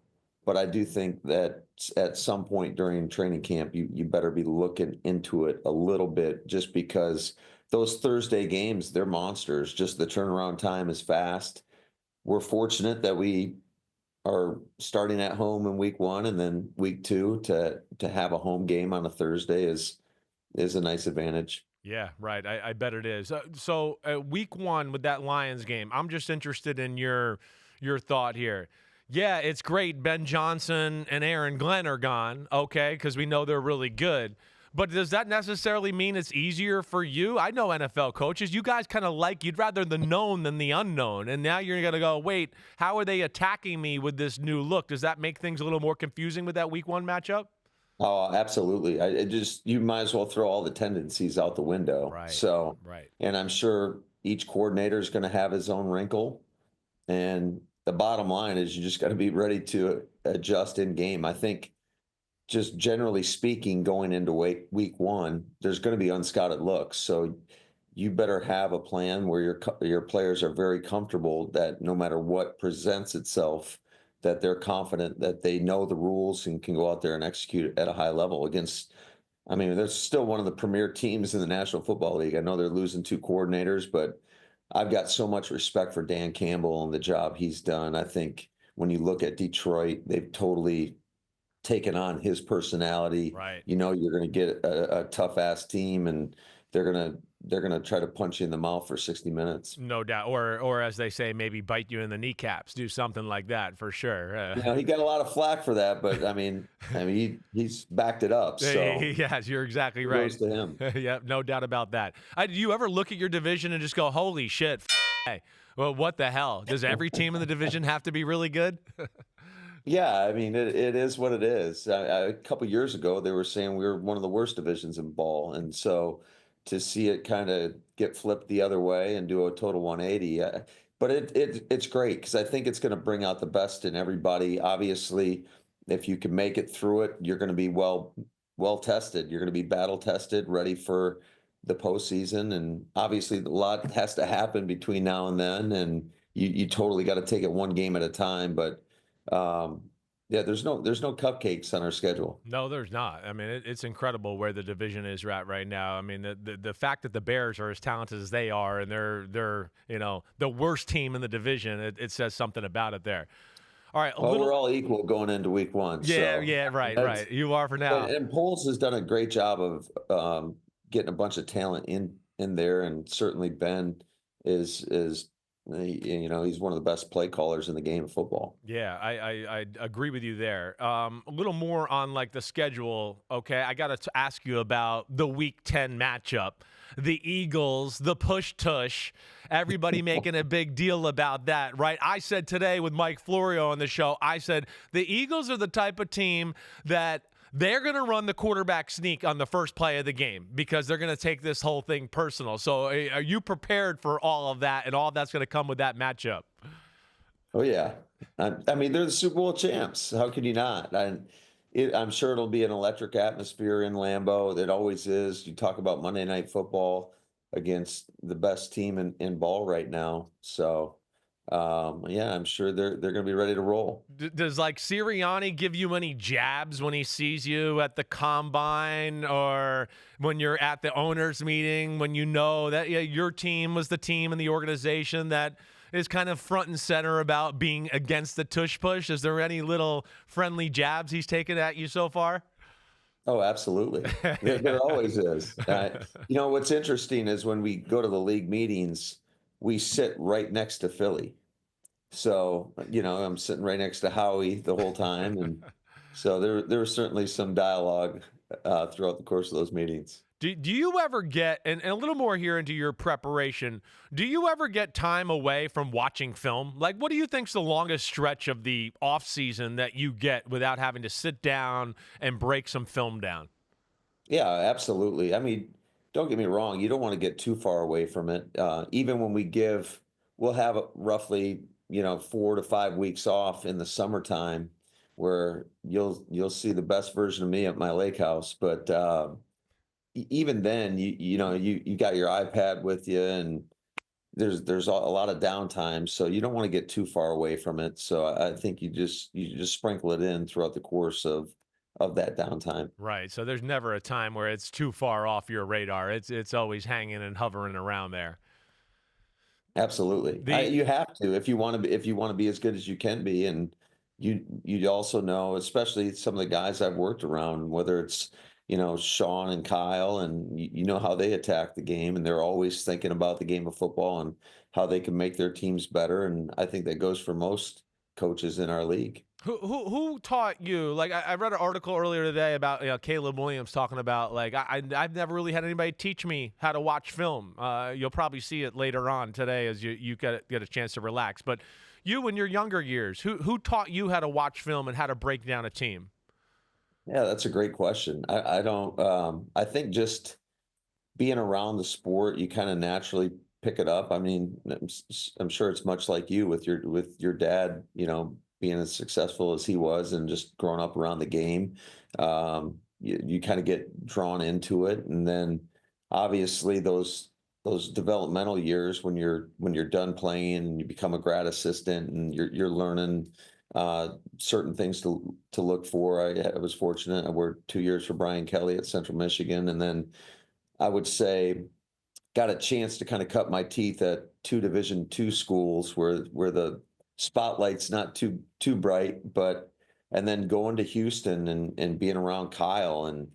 But I do think that at some point during training camp, you better be looking into it a little bit just because those Thursday games, they're monsters. Just the turnaround time is fast. We're fortunate that we are starting at home in week one, and then week two to have a home game on a Thursday is a nice advantage. Yeah, right. I bet it is. So week one with that Lions game, I'm just interested in your thought here. Yeah, it's great. Ben Johnson and Aaron Glenn are gone, okay, because we know they're really good. But does that necessarily mean it's easier for you? I know NFL coaches. You guys kind of you'd rather the known than the unknown. And now you're going to go, wait, how are they attacking me with this new look? Does that make things a little more confusing with that week one matchup? Oh, absolutely. You might as well throw all the tendencies out the window. Right. So, right. And I'm sure each coordinator is going to have his own wrinkle. And the bottom line is you just got to be ready to adjust in game. I think just generally speaking, going into week one, there's going to be unscouted looks. So you better have a plan where your players are very comfortable that no matter what presents itself, that they're confident that they know the rules and can go out there and execute at a high level against. I mean, they're still one of the premier teams in the National Football League. I know they're losing 2 coordinators, but I've got so much respect for Dan Campbell and the job he's done. I think when you look at Detroit, they've totally taken on his personality. Right. You know, you're going to get a tough ass team, and they're going to try to punch you in the mouth for 60 minutes. No doubt. Or as they say, maybe bite you in the kneecaps, do something like that for sure. You know, he got a lot of flack for that, but I mean, he's backed it up. So yes, you're exactly right. Kudos to him. Yeah, no doubt about that. Do you ever look at your division and just go, holy shit, hey, well, what the hell? Does every team in the division have to be really good? Yeah, I mean, it is what it is. A couple years ago, they were saying we were one of the worst divisions in ball. And so to see it kind of get flipped the other way and do a total 180, but it's great because I think it's going to bring out the best in everybody. Obviously, if you can make it through it, you're going to be well tested. You're going to be battle tested, ready for the postseason. And obviously, a lot has to happen between now and then. And you totally got to take it one game at a time. But yeah, there's no cupcakes on our schedule. No, there's not. I mean, it's incredible where the division is at right now. I mean, the fact that the Bears are as talented as they are, and they're the worst team in the division, it says something about it there. All right, we're all equal going into week one. Yeah, so yeah, right. You are for now. And Poles has done a great job of getting a bunch of talent in there, and certainly Ben is. He's one of the best play callers in the game of football. Yeah, I agree with you there. A little more on like the schedule. Okay, I got to ask you about the Week 10 matchup. The Eagles, the push-tush, everybody making a big deal about that, right? I said today with Mike Florio on the show, I said the Eagles are the type of team that they're going to run the quarterback sneak on the first play of the game because they're going to take this whole thing personal. So are you prepared for all of that and all that's going to come with that matchup? Oh, yeah. I mean, they're the Super Bowl champs. How could you not? I'm sure it'll be an electric atmosphere in Lambeau. It always is. You talk about Monday Night Football against the best team in ball right now. So, yeah, I'm sure they're going to be ready to roll. Does like Sirianni give you any jabs when he sees you at the combine or when you're at the owners meeting, when you know that your team was the team in the organization that is kind of front and center about being against the tush push? Is there any little friendly jabs he's taken at you so far? Oh, absolutely. There always is. What's interesting is when we go to the league meetings, we sit right next to Philly. So, I'm sitting right next to Howie the whole time. And so there was certainly some dialogue throughout the course of those meetings. Do you ever get, and a little more here into your preparation, do you ever get time away from watching film? Like, what do you think's the longest stretch of the off season that you get without having to sit down and break some film down? Yeah, absolutely. I mean, don't get me wrong. You don't want to get too far away from it. Even when we'll have roughly, 4 to 5 weeks off in the summertime where you'll see the best version of me at my lake house. But even then, you got your iPad with you, and there's a lot of downtime, so you don't want to get too far away from it. So I think you just sprinkle it in throughout the course of that downtime. Right. So there's never a time where it's too far off your radar. It's always hanging and hovering around there. Absolutely. You have to if you want to be as good as you can be, and you also know, especially some of the guys I've worked around, whether it's Sean and Kyle, and you know how they attack the game, and they're always thinking about the game of football and how they can make their teams better. And I think that goes for most coaches in our league. Who taught you? Like I read an article earlier today about Caleb Williams talking about like I've never really had anybody teach me how to watch film. You'll probably see it later on today as you get a chance to relax. But you in your younger years, who taught you how to watch film and how to break down a team? Yeah, that's a great question. I don't. I think just being around the sport, you kind of naturally pick it up. I mean, I'm sure it's much like you with your dad. being as successful as he was and just growing up around the game. You kind of get drawn into it, and then obviously those developmental years when you're done playing and you become a grad assistant and you're learning certain things to look for. I was fortunate. I worked 2 years for Brian Kelly at Central Michigan, and then I would say got a chance to kind of cut my teeth at 2 Division II schools where the spotlight's not too bright, and then going to Houston and being around Kyle, and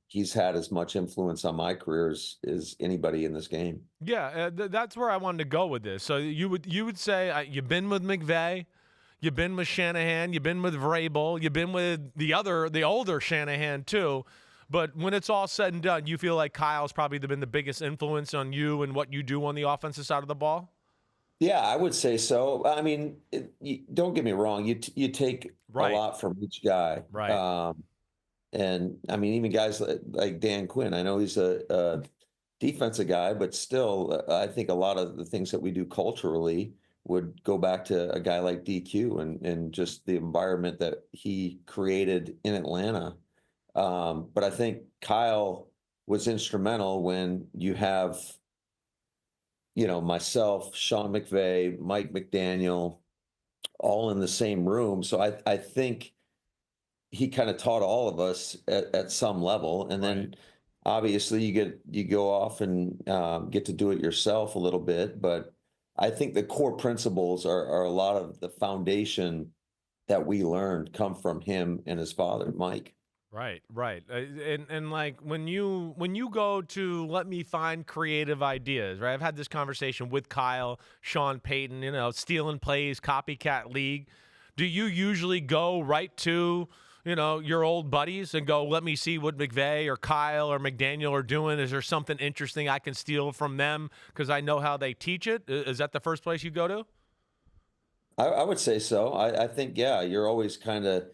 he's had as much influence on my career as anybody in this game. Yeah, that's where I wanted to go with this. So you would say you've been with McVay, you've been with Shanahan, you've been with Vrabel, you've been with the older Shanahan too. But when it's all said and done, you feel like Kyle's probably been the biggest influence on you and what you do on the offensive side of the ball? Yeah, I would say so. I mean, don't get me wrong. You take a lot from each guy. Right. And I mean, even guys like Dan Quinn, I know he's a defensive guy, but still, I think a lot of the things that we do culturally would go back to a guy like DQ and just the environment that he created in Atlanta. But I think Kyle was instrumental when you have, myself, Sean McVay, Mike McDaniel, all in the same room. So I think he kind of taught all of us at some level. And then obviously you go off and get to do it yourself a little bit. But I think the core principles are a lot of the foundation that we learned come from him and his father, Mike. Right. And like when you go to let me find creative ideas, right? I've had this conversation with Kyle, Sean Payton, stealing plays, copycat league. Do you usually go right to, your old buddies and go, let me see what McVay or Kyle or McDaniel are doing? Is there something interesting I can steal from them because I know how they teach it? Is that the first place you go to? I would say so. I think, yeah, you're always kind of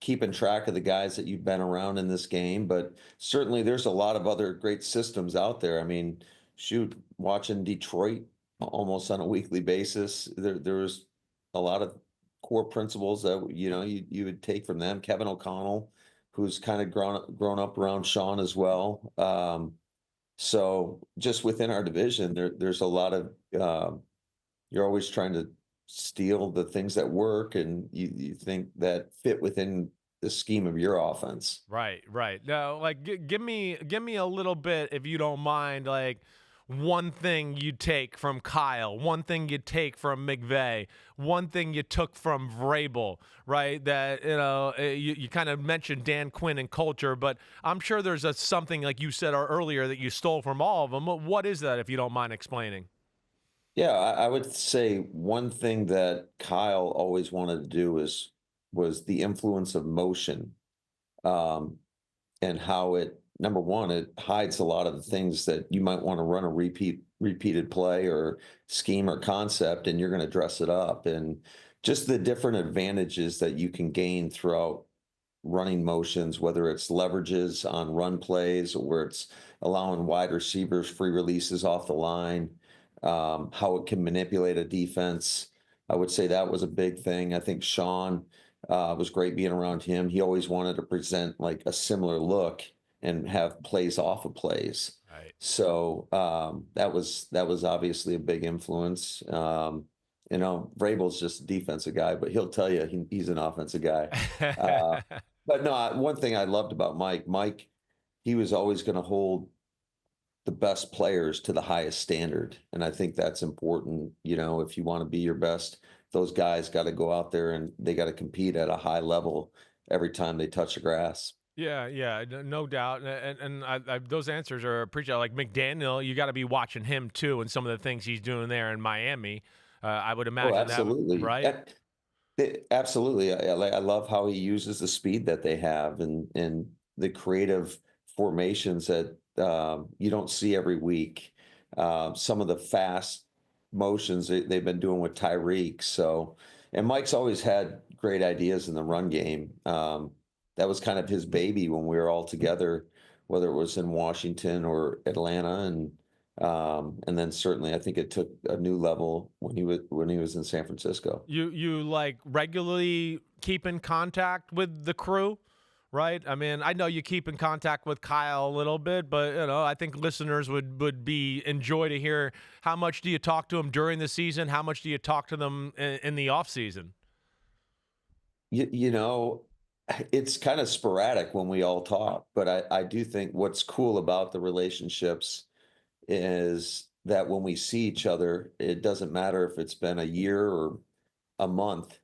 keeping track of the guys that you've been around in this game, but certainly there's a lot of other great systems out there. I mean, shoot, watching Detroit almost on a weekly basis, there's a lot of core principles that you would take from them. Kevin O'Connell, who's kind of grown up around Sean as well. So just within our division, there's a lot of you're always trying to steal the things that work and you think that fit within the scheme of your offense. Right. Now, like, give me a little bit, if you don't mind, like one thing you take from Kyle, one thing you take from McVay, one thing you took from Vrabel, right? That, you kind of mentioned Dan Quinn and culture, but I'm sure there's something like you said earlier that you stole from all of them. What is that, if you don't mind explaining? Yeah, I would say one thing that Kyle always wanted to do was the influence of motion, and how number one, it hides a lot of the things that you might want to run a repeated play or scheme or concept, and you're going to dress it up, and just the different advantages that you can gain throughout running motions, whether it's leverages on run plays or it's allowing wide receivers free releases off the line. How it can manipulate a defense. I would say that was a big thing. I think Sean was great being around him. He always wanted to present like a similar look and have plays off of plays. Right. So that was obviously a big influence. Vrabel's just a defensive guy, but he'll tell you he's an offensive guy. But no, one thing I loved about Mike, he was always going to hold the best players to the highest standard. And I think that's important. If you want to be your best, those guys got to go out there and they got to compete at a high level every time they touch the grass. Yeah, no doubt. And those answers are appreciated. Like McDaniel, you got to be watching him too and some of the things he's doing there in Miami. I would imagine absolutely. That, right? Absolutely. I love how he uses the speed that they have and the creative formations that you don't see every week. Some of the fast motions they've been doing with Tyreek. So, and Mike's always had great ideas in the run game. That was kind of his baby when we were all together, whether it was in Washington or Atlanta. And And then certainly I think it took a new level when he was in San Francisco. You like regularly keep in contact with the crew, right? I mean, I know you keep in contact with Kyle a little bit, but I think listeners would be enjoy to hear how much do you talk to them during the season? How much do you talk to them in the off season? It's kind of sporadic when we all talk, but I do think what's cool about the relationships is that when we see each other, it doesn't matter if it's been a year or a month.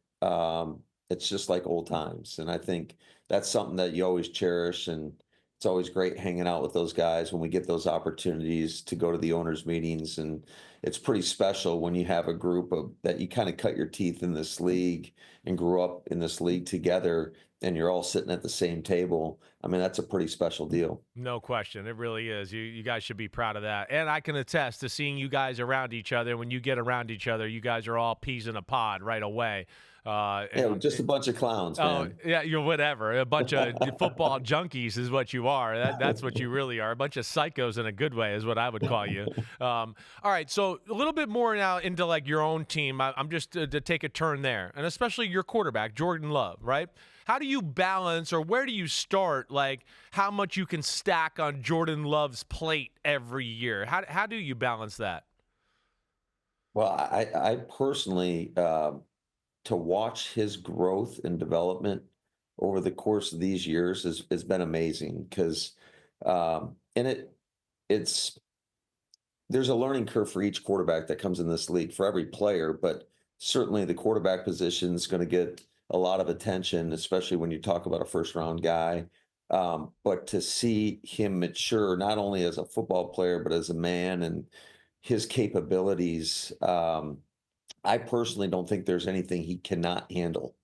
It's just like old times. And I think that's something that you always cherish. And it's always great hanging out with those guys when we get those opportunities to go to the owners' meetings. And it's pretty special when you have a group of that you kind of cut your teeth in this league and grew up in this league together, and you're all sitting at the same table. I mean, that's a pretty special deal. No question. It really is. You guys should be proud of that. And I can attest to seeing you guys around each other. When you get around each other, you guys are all peas in a pod right away. Just a bunch of clowns, man. Oh, yeah, you're whatever. A bunch of football junkies is what you are. That's what you really are. A bunch of psychos in a good way is what I would call you. All right, so a little bit more now into like your own team. I'm just to take a turn there, and especially your quarterback, Jordan Love, right? How do you balance, or where do you start, like how much you can stack on Jordan Love's plate every year? How do you balance that? Well, I personally, to watch his growth and development over the course of these years has been amazing because, it's there's a learning curve for each quarterback that comes in this league for every player, but certainly the quarterback position is going to get a lot of attention, especially when you talk about a first round guy. But to see him mature, not only as a football player, but as a man and his capabilities, I personally don't think there's anything he cannot handle.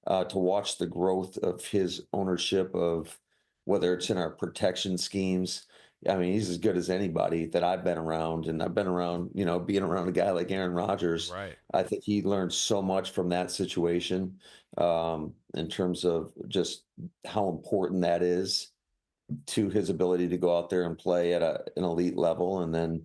To watch the growth of his ownership of whether it's in our protection schemes. I mean, he's as good as anybody that I've been around, and I've been around, being around a guy like Aaron Rodgers. Right. I think he learned so much from that situation, in terms of just how important that is to his ability to go out there and play at an elite level. And then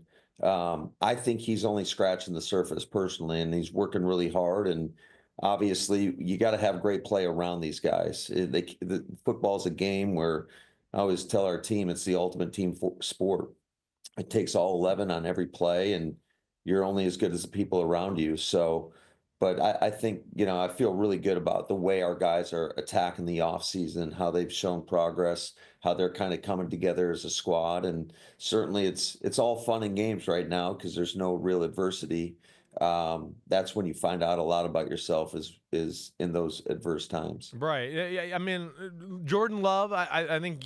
I think he's only scratching the surface personally, and he's working really hard. And obviously, you got to have great play around these guys. The football's a game where I always tell our team it's the ultimate team sport. It takes all 11 on every play, and you're only as good as the people around you. So, but I think, I feel really good about the way our guys are attacking the offseason, how they've shown progress, how they're kind of coming together as a squad. And certainly it's all fun and games right now because there's no real adversity. That's when you find out a lot about yourself is in those adverse times. Right. Yeah. I mean, Jordan Love, I think,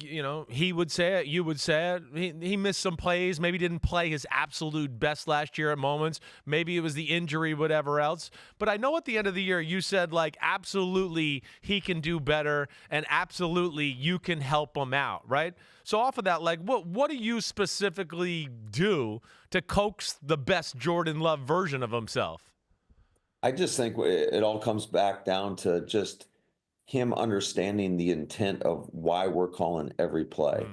he would say it, you would say it. He missed some plays, maybe didn't play his absolute best last year at moments. Maybe it was the injury, whatever else. But I know at the end of the year, you said, like, absolutely he can do better and absolutely you can help him out, right? So off of that, like, what do you specifically do to coax the best Jordan Love version of himself? I just think it all comes back down to just him understanding the intent of why we're calling every play.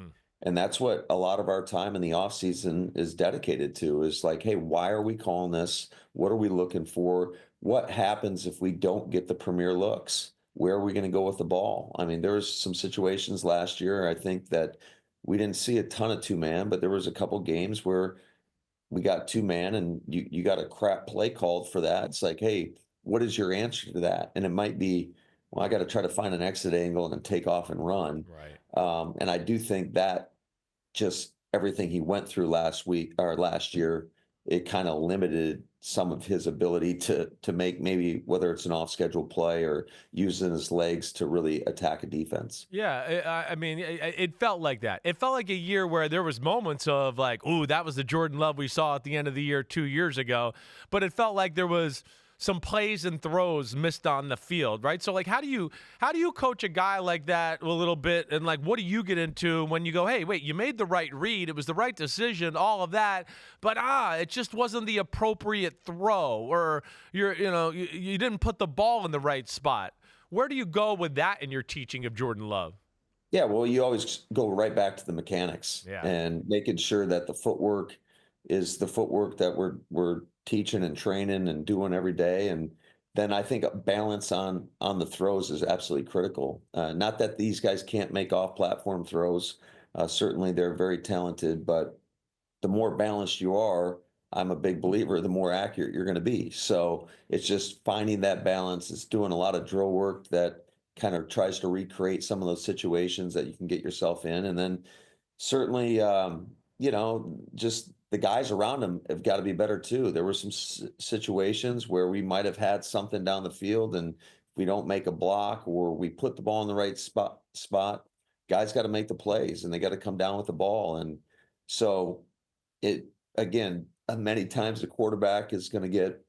And that's what a lot of our time in the offseason is dedicated to, is like, hey, why are we calling this? What are we looking for? What happens if we don't get the premier looks? Where are we going to go with the ball? I mean, there was some situations last year, I think, that we didn't see a ton of two-man, but there was a couple games where we got two-man and you got a crap play called for that. It's like, hey, what is your answer to that? And it might be, well, I got to try to find an exit angle and then take off and run. Right. And I do think that just everything he went through last year, it kind of limited some of his ability to make, maybe whether it's an off-schedule play or using his legs to really attack a defense. Yeah, I mean, it felt like that. It felt like a year where there was moments of like, ooh, that was the Jordan Love we saw at the end of the year 2 years ago. But it felt like there was some plays and throws missed on the field, right? So, like, how do you coach a guy like that a little bit, and like, what do you get into when you go, hey, wait, you made the right read, it was the right decision, all of that, but it just wasn't the appropriate throw, or you didn't put the ball in the right spot. Where do you go with that in your teaching of Jordan Love? Yeah, well, you always go right back to the mechanics, Yeah, and making sure that the footwork is the footwork that we're teaching and training and doing every day. And then I think a balance on the throws is absolutely critical. Not that these guys can't make off-platform throws. Certainly they're very talented, but the more balanced you are, I'm a big believer, the more accurate you're going to be. So it's just finding that balance. It's doing a lot of drill work that kind of tries to recreate some of those situations that you can get yourself in. And then certainly, just the guys around him have got to be better too. There were some situations where we might have had something down the field, and we don't make a block or we put the ball in the right spot, guys got to make the plays and they got to come down with the ball. And so again, many times the quarterback is going to get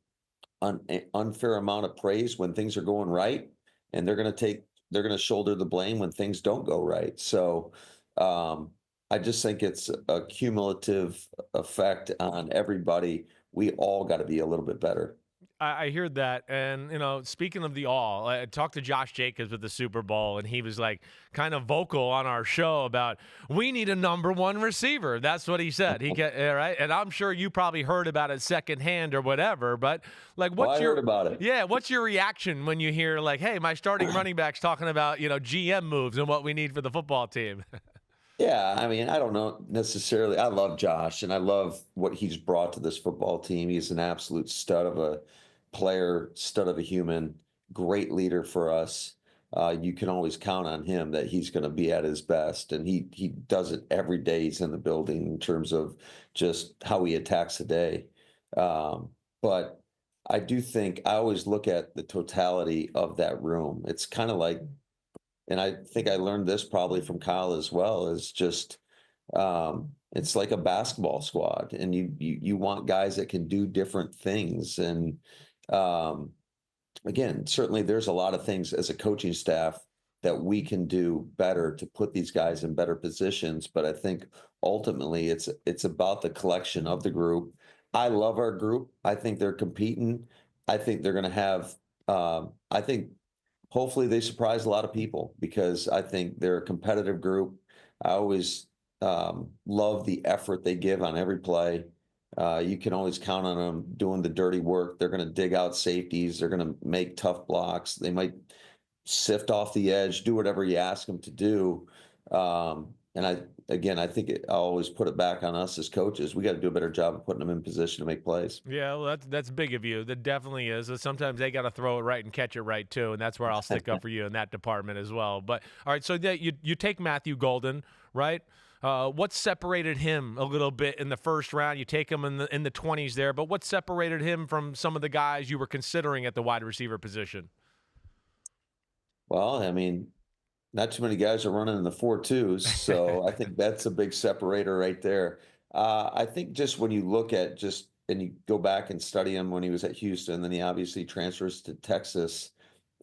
an unfair amount of praise when things are going right, and they're going to shoulder the blame when things don't go right. So I just think it's a cumulative effect on everybody. We all got to be a little bit better. I hear that. And, speaking of the all, I talked to Josh Jacobs with the Super Bowl, and he was like kind of vocal on our show about we need a number one receiver. That's what he said. Right. And I'm sure you probably heard about it secondhand or whatever, but like, I heard about it. Yeah. What's your reaction when you hear like, hey, my starting running back's talking about, GM moves and what we need for the football team? Yeah, I mean, I don't know necessarily. I love Josh, and I love what he's brought to this football team. He's an absolute stud of a player, stud of a human, great leader for us. You can always count on him that he's going to be at his best, and he does it every day he's in the building in terms of just how he attacks the day. But I do think I always look at the totality of that room. It's kind of like, and I think I learned this probably from Kyle as well, is just it's like a basketball squad, and you want guys that can do different things. And again, certainly there's a lot of things as a coaching staff that we can do better to put these guys in better positions. But I think ultimately it's about the collection of the group. I love our group. I think they're competing. I think they're going to have, I think hopefully they surprise a lot of people, because I think they're a competitive group. I always love the effort they give on every play. You can always count on them doing the dirty work. They're going to dig out safeties. They're going to make tough blocks. They might sift off the edge, do whatever you ask them to do. And I think I always put it back on us as coaches. We got to do a better job of putting them in position to make plays. Yeah, well, that's big of you. That definitely is. Sometimes they got to throw it right and catch it right too, and that's where I'll stick up for you in that department as well. But all right, so you take Matthew Golden, right? What separated him a little bit in the first round? You take him in the 20s there, but what separated him from some of the guys you were considering at the wide receiver position? Well, I mean, not too many guys are running in the 4.2s, so I think that's a big separator right there. I think just when you look at and you go back and study him when he was at Houston, then he obviously transfers to Texas.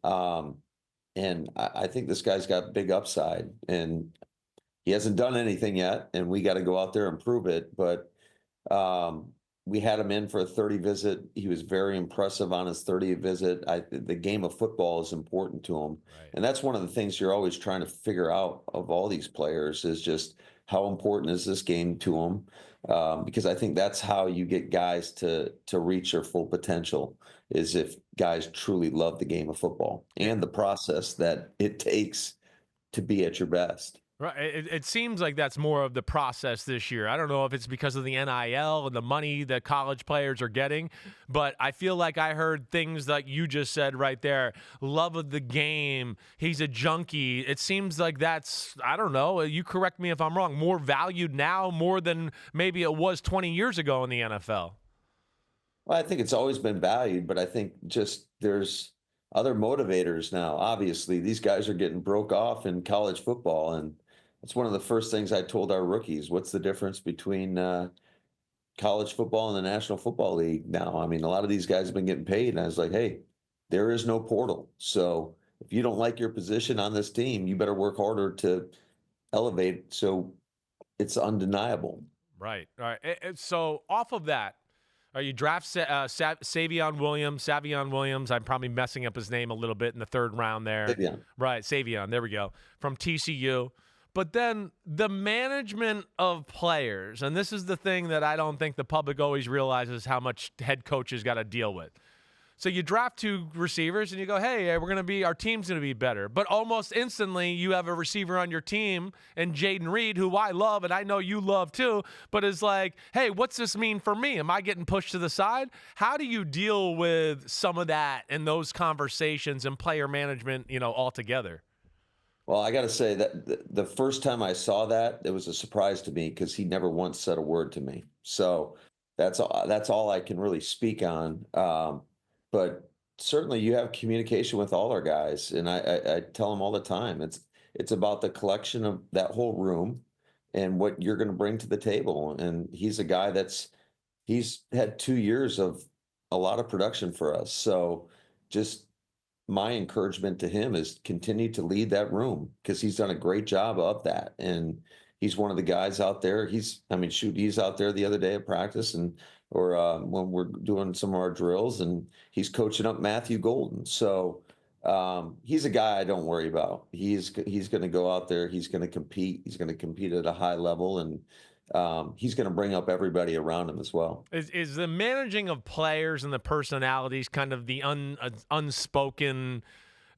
And I think this guy's got big upside, and he hasn't done anything yet, and we got to go out there and prove it. But we had him in for a 30 visit. He was very impressive on his 30th visit. The game of football is important to him. Right. And that's one of the things you're always trying to figure out of all these players, is just how important is this game to them? Because I think that's how you get guys to reach their full potential, is if guys truly love the game of football and the process that it takes to be at your best. Right. It seems like that's more of the process this year. I don't know if it's because of the NIL and the money that college players are getting, but I feel like I heard things like you just said right there. Love of the game. He's a junkie. It seems like that's, I don't know, you correct me if I'm wrong, more valued now more than maybe it was 20 years ago in the NFL. Well, I think it's always been valued, but I think just there's other motivators now. Obviously, these guys are getting broke off in college football, and it's one of the first things I told our rookies. What's the difference between college football and the National Football League now? I mean, a lot of these guys have been getting paid, and I was like, hey, there is no portal. So if you don't like your position on this team, you better work harder to elevate. So it's undeniable. Right. All right. So off of that, you draft Savion Williams. I'm probably messing up his name a little bit in the third round there. Savion. Right, Savion. There we go. From TCU. But then the management of players, and this is the thing that I don't think the public always realizes how much head coaches got to deal with. So you draft 2 receivers and you go, hey, our team's going to be better. But almost instantly you have a receiver on your team and Jayden Reed, who I love and I know you love too, but is like, hey, what's this mean for me? Am I getting pushed to the side? How do you deal with some of that and those conversations and player management, altogether? Well, I got to say that the first time I saw that, it was a surprise to me because he never once said a word to me. So that's all I can really speak on. But certainly you have communication with all our guys, and I tell them all the time, it's about the collection of that whole room and what you're going to bring to the table. And he's a guy he's had 2 years of a lot of production for us. So just my encouragement to him is continue to lead that room because he's done a great job of that. And he's one of the guys out there. He's out there the other day at practice or when we're doing some of our drills, and he's coaching up Matthew Golden. So he's a guy I don't worry about. He's going to go out there. He's going to compete. He's going to compete at a high level, and he's going to bring up everybody around him as well. Is the managing of players and the personalities kind of the unspoken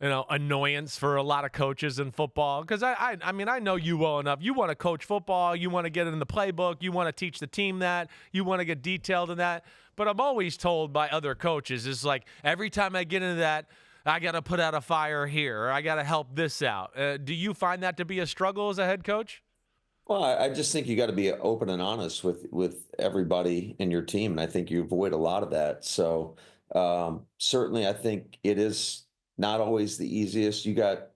annoyance for a lot of coaches in football? Because I know you well enough. You want to coach football. You want to get in the playbook. You want to teach the team that. You want to get detailed in that. But I'm always told by other coaches, it's like every time I get into that, I got to put out a fire here, or I got to help this out. Do you find that to be a struggle as a head coach? Well, I just think you got to be open and honest with everybody in your team, and I think you avoid a lot of that. So certainly, I think it is not always the easiest. You got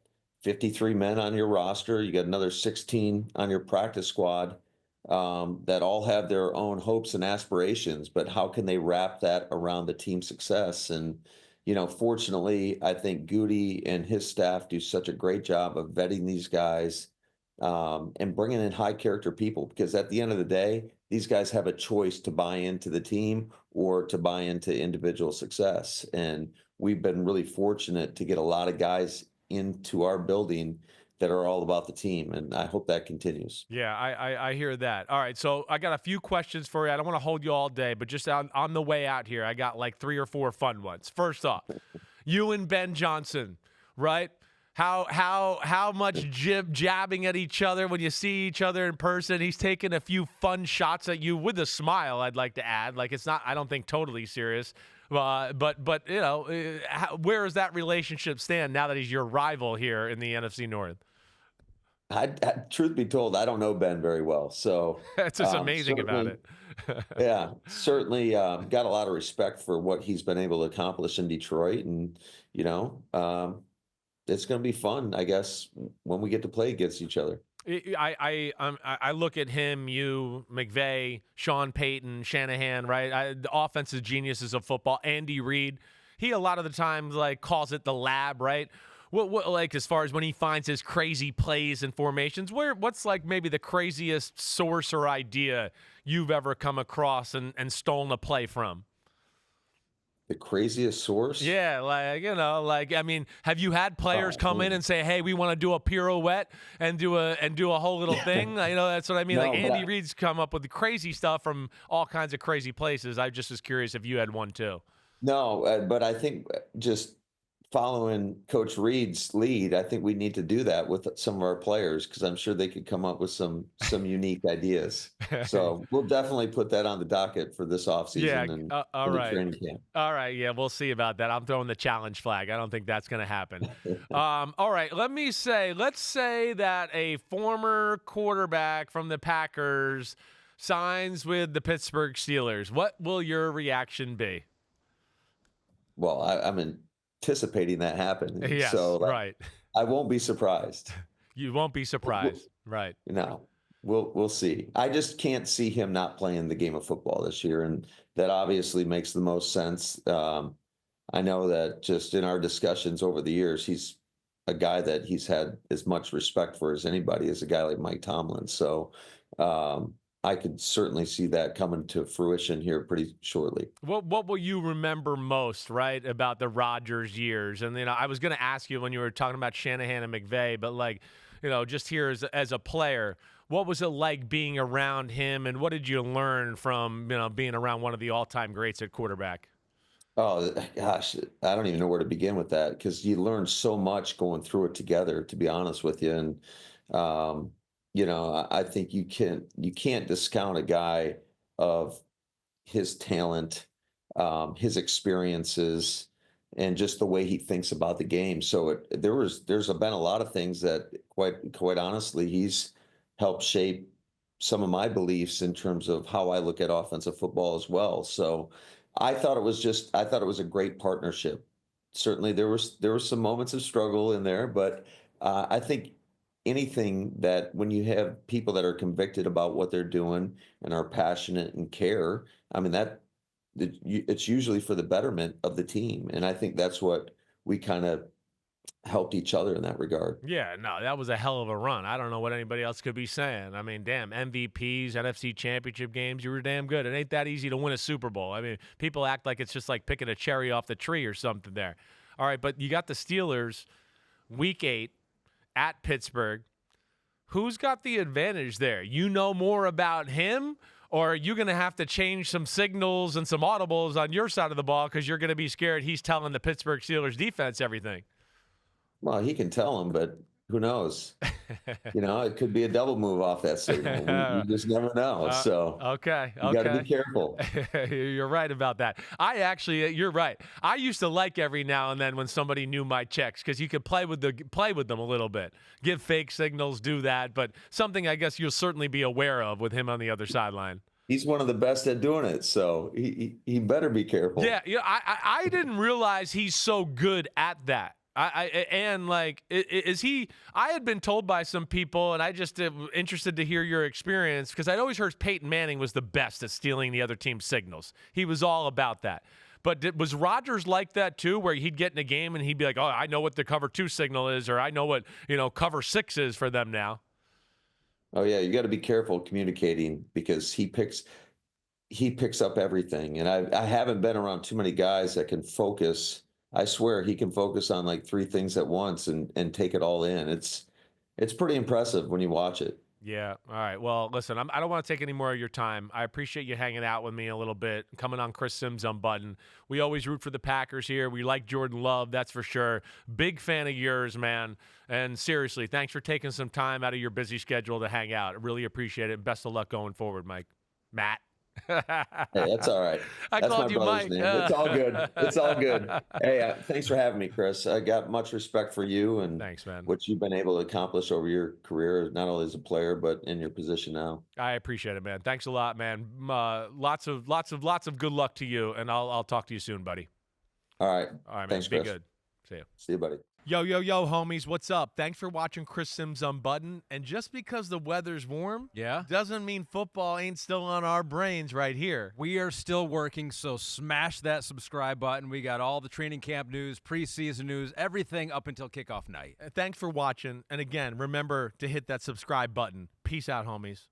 53 men on your roster. You got another 16 on your practice squad that all have their own hopes and aspirations, but how can they wrap that around the team success? And, fortunately, I think Goody and his staff do such a great job of vetting these guys and bringing in high character people, because at the end of the day, these guys have a choice to buy into the team or to buy into individual success. And we've been really fortunate to get a lot of guys into our building that are all about the team, and I hope that continues. Yeah, I hear that. All right, so I got a few questions for you. I don't want to hold you all day, but just on the way out here, I got like 3 or 4 fun ones. First off, you and Ben Johnson, right? How much jabbing at each other when you see each other in person? He's taking a few fun shots at you with a smile, I'd like to add. Like, it's not, I don't think, totally serious. But where does that relationship stand now that he's your rival here in the NFC North? Truth be told, I don't know Ben very well, so that's just amazing about it. Yeah, certainly got a lot of respect for what he's been able to accomplish in Detroit, and it's going to be fun, I guess, when we get to play against each other. I look at him, you, McVay, Sean Payton, Shanahan, right? The offensive geniuses of football. Andy Reid, he a lot of the times calls it the lab, right? What like as far as when he finds his crazy plays and formations, what's maybe the craziest source or idea you've ever come across and stolen a play from? The craziest source? Yeah, have you had players come in and say, "Hey, we want to do a pirouette and do a whole little thing"? That's what I mean. No, Andy Reid's come up with the crazy stuff from all kinds of crazy places. I just was curious if you had one too. No, but I think just following Coach Reid's lead, I think we need to do that with some of our players, because I'm sure they could come up with some unique ideas. So we'll definitely put that on the docket for this offseason. Yeah, all right. Training camp. All right, yeah, we'll see about that. I'm throwing the challenge flag. I don't think that's going to happen. All right, let's say that a former quarterback from the Packers signs with the Pittsburgh Steelers. What will your reaction be? Well, I'm anticipating that happen. Yes, so right. I won't be surprised. You won't be surprised, right? No, we'll see. I just can't see him not playing the game of football this year, and that obviously makes the most sense. I know that just in our discussions over the years, he's a guy that he's had as much respect for as anybody, as a guy like Mike Tomlin. So I could certainly see that coming to fruition here pretty shortly. What will you remember most, right, about the Rodgers years? And I was going to ask you when you were talking about Shanahan and McVay, but just here as a player, what was it like being around him, and what did you learn from, being around one of the all-time greats at quarterback? Oh gosh, I don't even know where to begin with that because you learn so much going through it together, to be honest with you. And I think you can't discount a guy of his talent, his experiences, and just the way he thinks about the game. So there's been a lot of things that quite honestly, he's helped shape some of my beliefs in terms of how I look at offensive football as well. So I thought it was a great partnership. Certainly there were some moments of struggle in there, but I think anything that when you have people that are convicted about what they're doing and are passionate and care, I mean, it's usually for the betterment of the team. And I think that's what we kind of helped each other in that regard. Yeah, no, that was a hell of a run. I don't know what anybody else could be saying. I mean, damn, MVPs, NFC championship games, you were damn good. It ain't that easy to win a Super Bowl. I mean, people act like it's just like picking a cherry off the tree or something there. All right, but you got the Steelers week 8 at Pittsburgh. Who's got the advantage there? You know more about him, or are you going to have to change some signals and some audibles on your side of the ball because you're going to be scared he's telling the Pittsburgh Steelers defense everything? Well, he can tell them, but who knows? It could be a double move off that signal. You just never know. So okay, you got to be careful. You're right about that. You're right. I used to like every now and then when somebody knew my checks because you could play with them a little bit, give fake signals, do that. But something I guess you'll certainly be aware of with him on the other sideline. He's one of the best at doing it, so he better be careful. Yeah, I didn't realize he's so good at that. Is he? I had been told by some people, and I just interested to hear your experience because I'd always heard Peyton Manning was the best at stealing the other team's signals. He was all about that. But was Rodgers like that too, where he'd get in a game and he'd be like, "Oh, I know what the cover 2 signal is, or I know what cover 6 is for them now." Oh yeah, you got to be careful communicating because he picks up everything, and I haven't been around too many guys that can focus. I swear he can focus on like 3 things at once and take it all in. It's pretty impressive when you watch it. Yeah. All right. Well, listen, I don't want to take any more of your time. I appreciate you hanging out with me a little bit, coming on Chris Simms Unbuttoned. We always root for the Packers here. We like Jordan Love, that's for sure. Big fan of yours, man. And seriously, thanks for taking some time out of your busy schedule to hang out. I really appreciate it. Best of luck going forward, Matt. Hey, that's all right. That's called my you brother's Mike. name. It's all good. It's all good. Hey, thanks for having me, Chris. I got much respect for you and thanks, man. What you've been able to accomplish over your career, not only as a player but in your position now. I appreciate it, man. Thanks a lot, man. Lots of good luck to you, and I'll talk to you soon, buddy. All right, man. Thanks, Be Chris. good. See you. See you, buddy. Yo, homies, what's up? Thanks for watching Chris Simms Unbuttoned. And just because the weather's warm, doesn't mean football ain't still on our brains right here. We are still working, so smash that subscribe button. We got all the training camp news, preseason news, everything up until kickoff night. Thanks for watching. And again, remember to hit that subscribe button. Peace out, homies.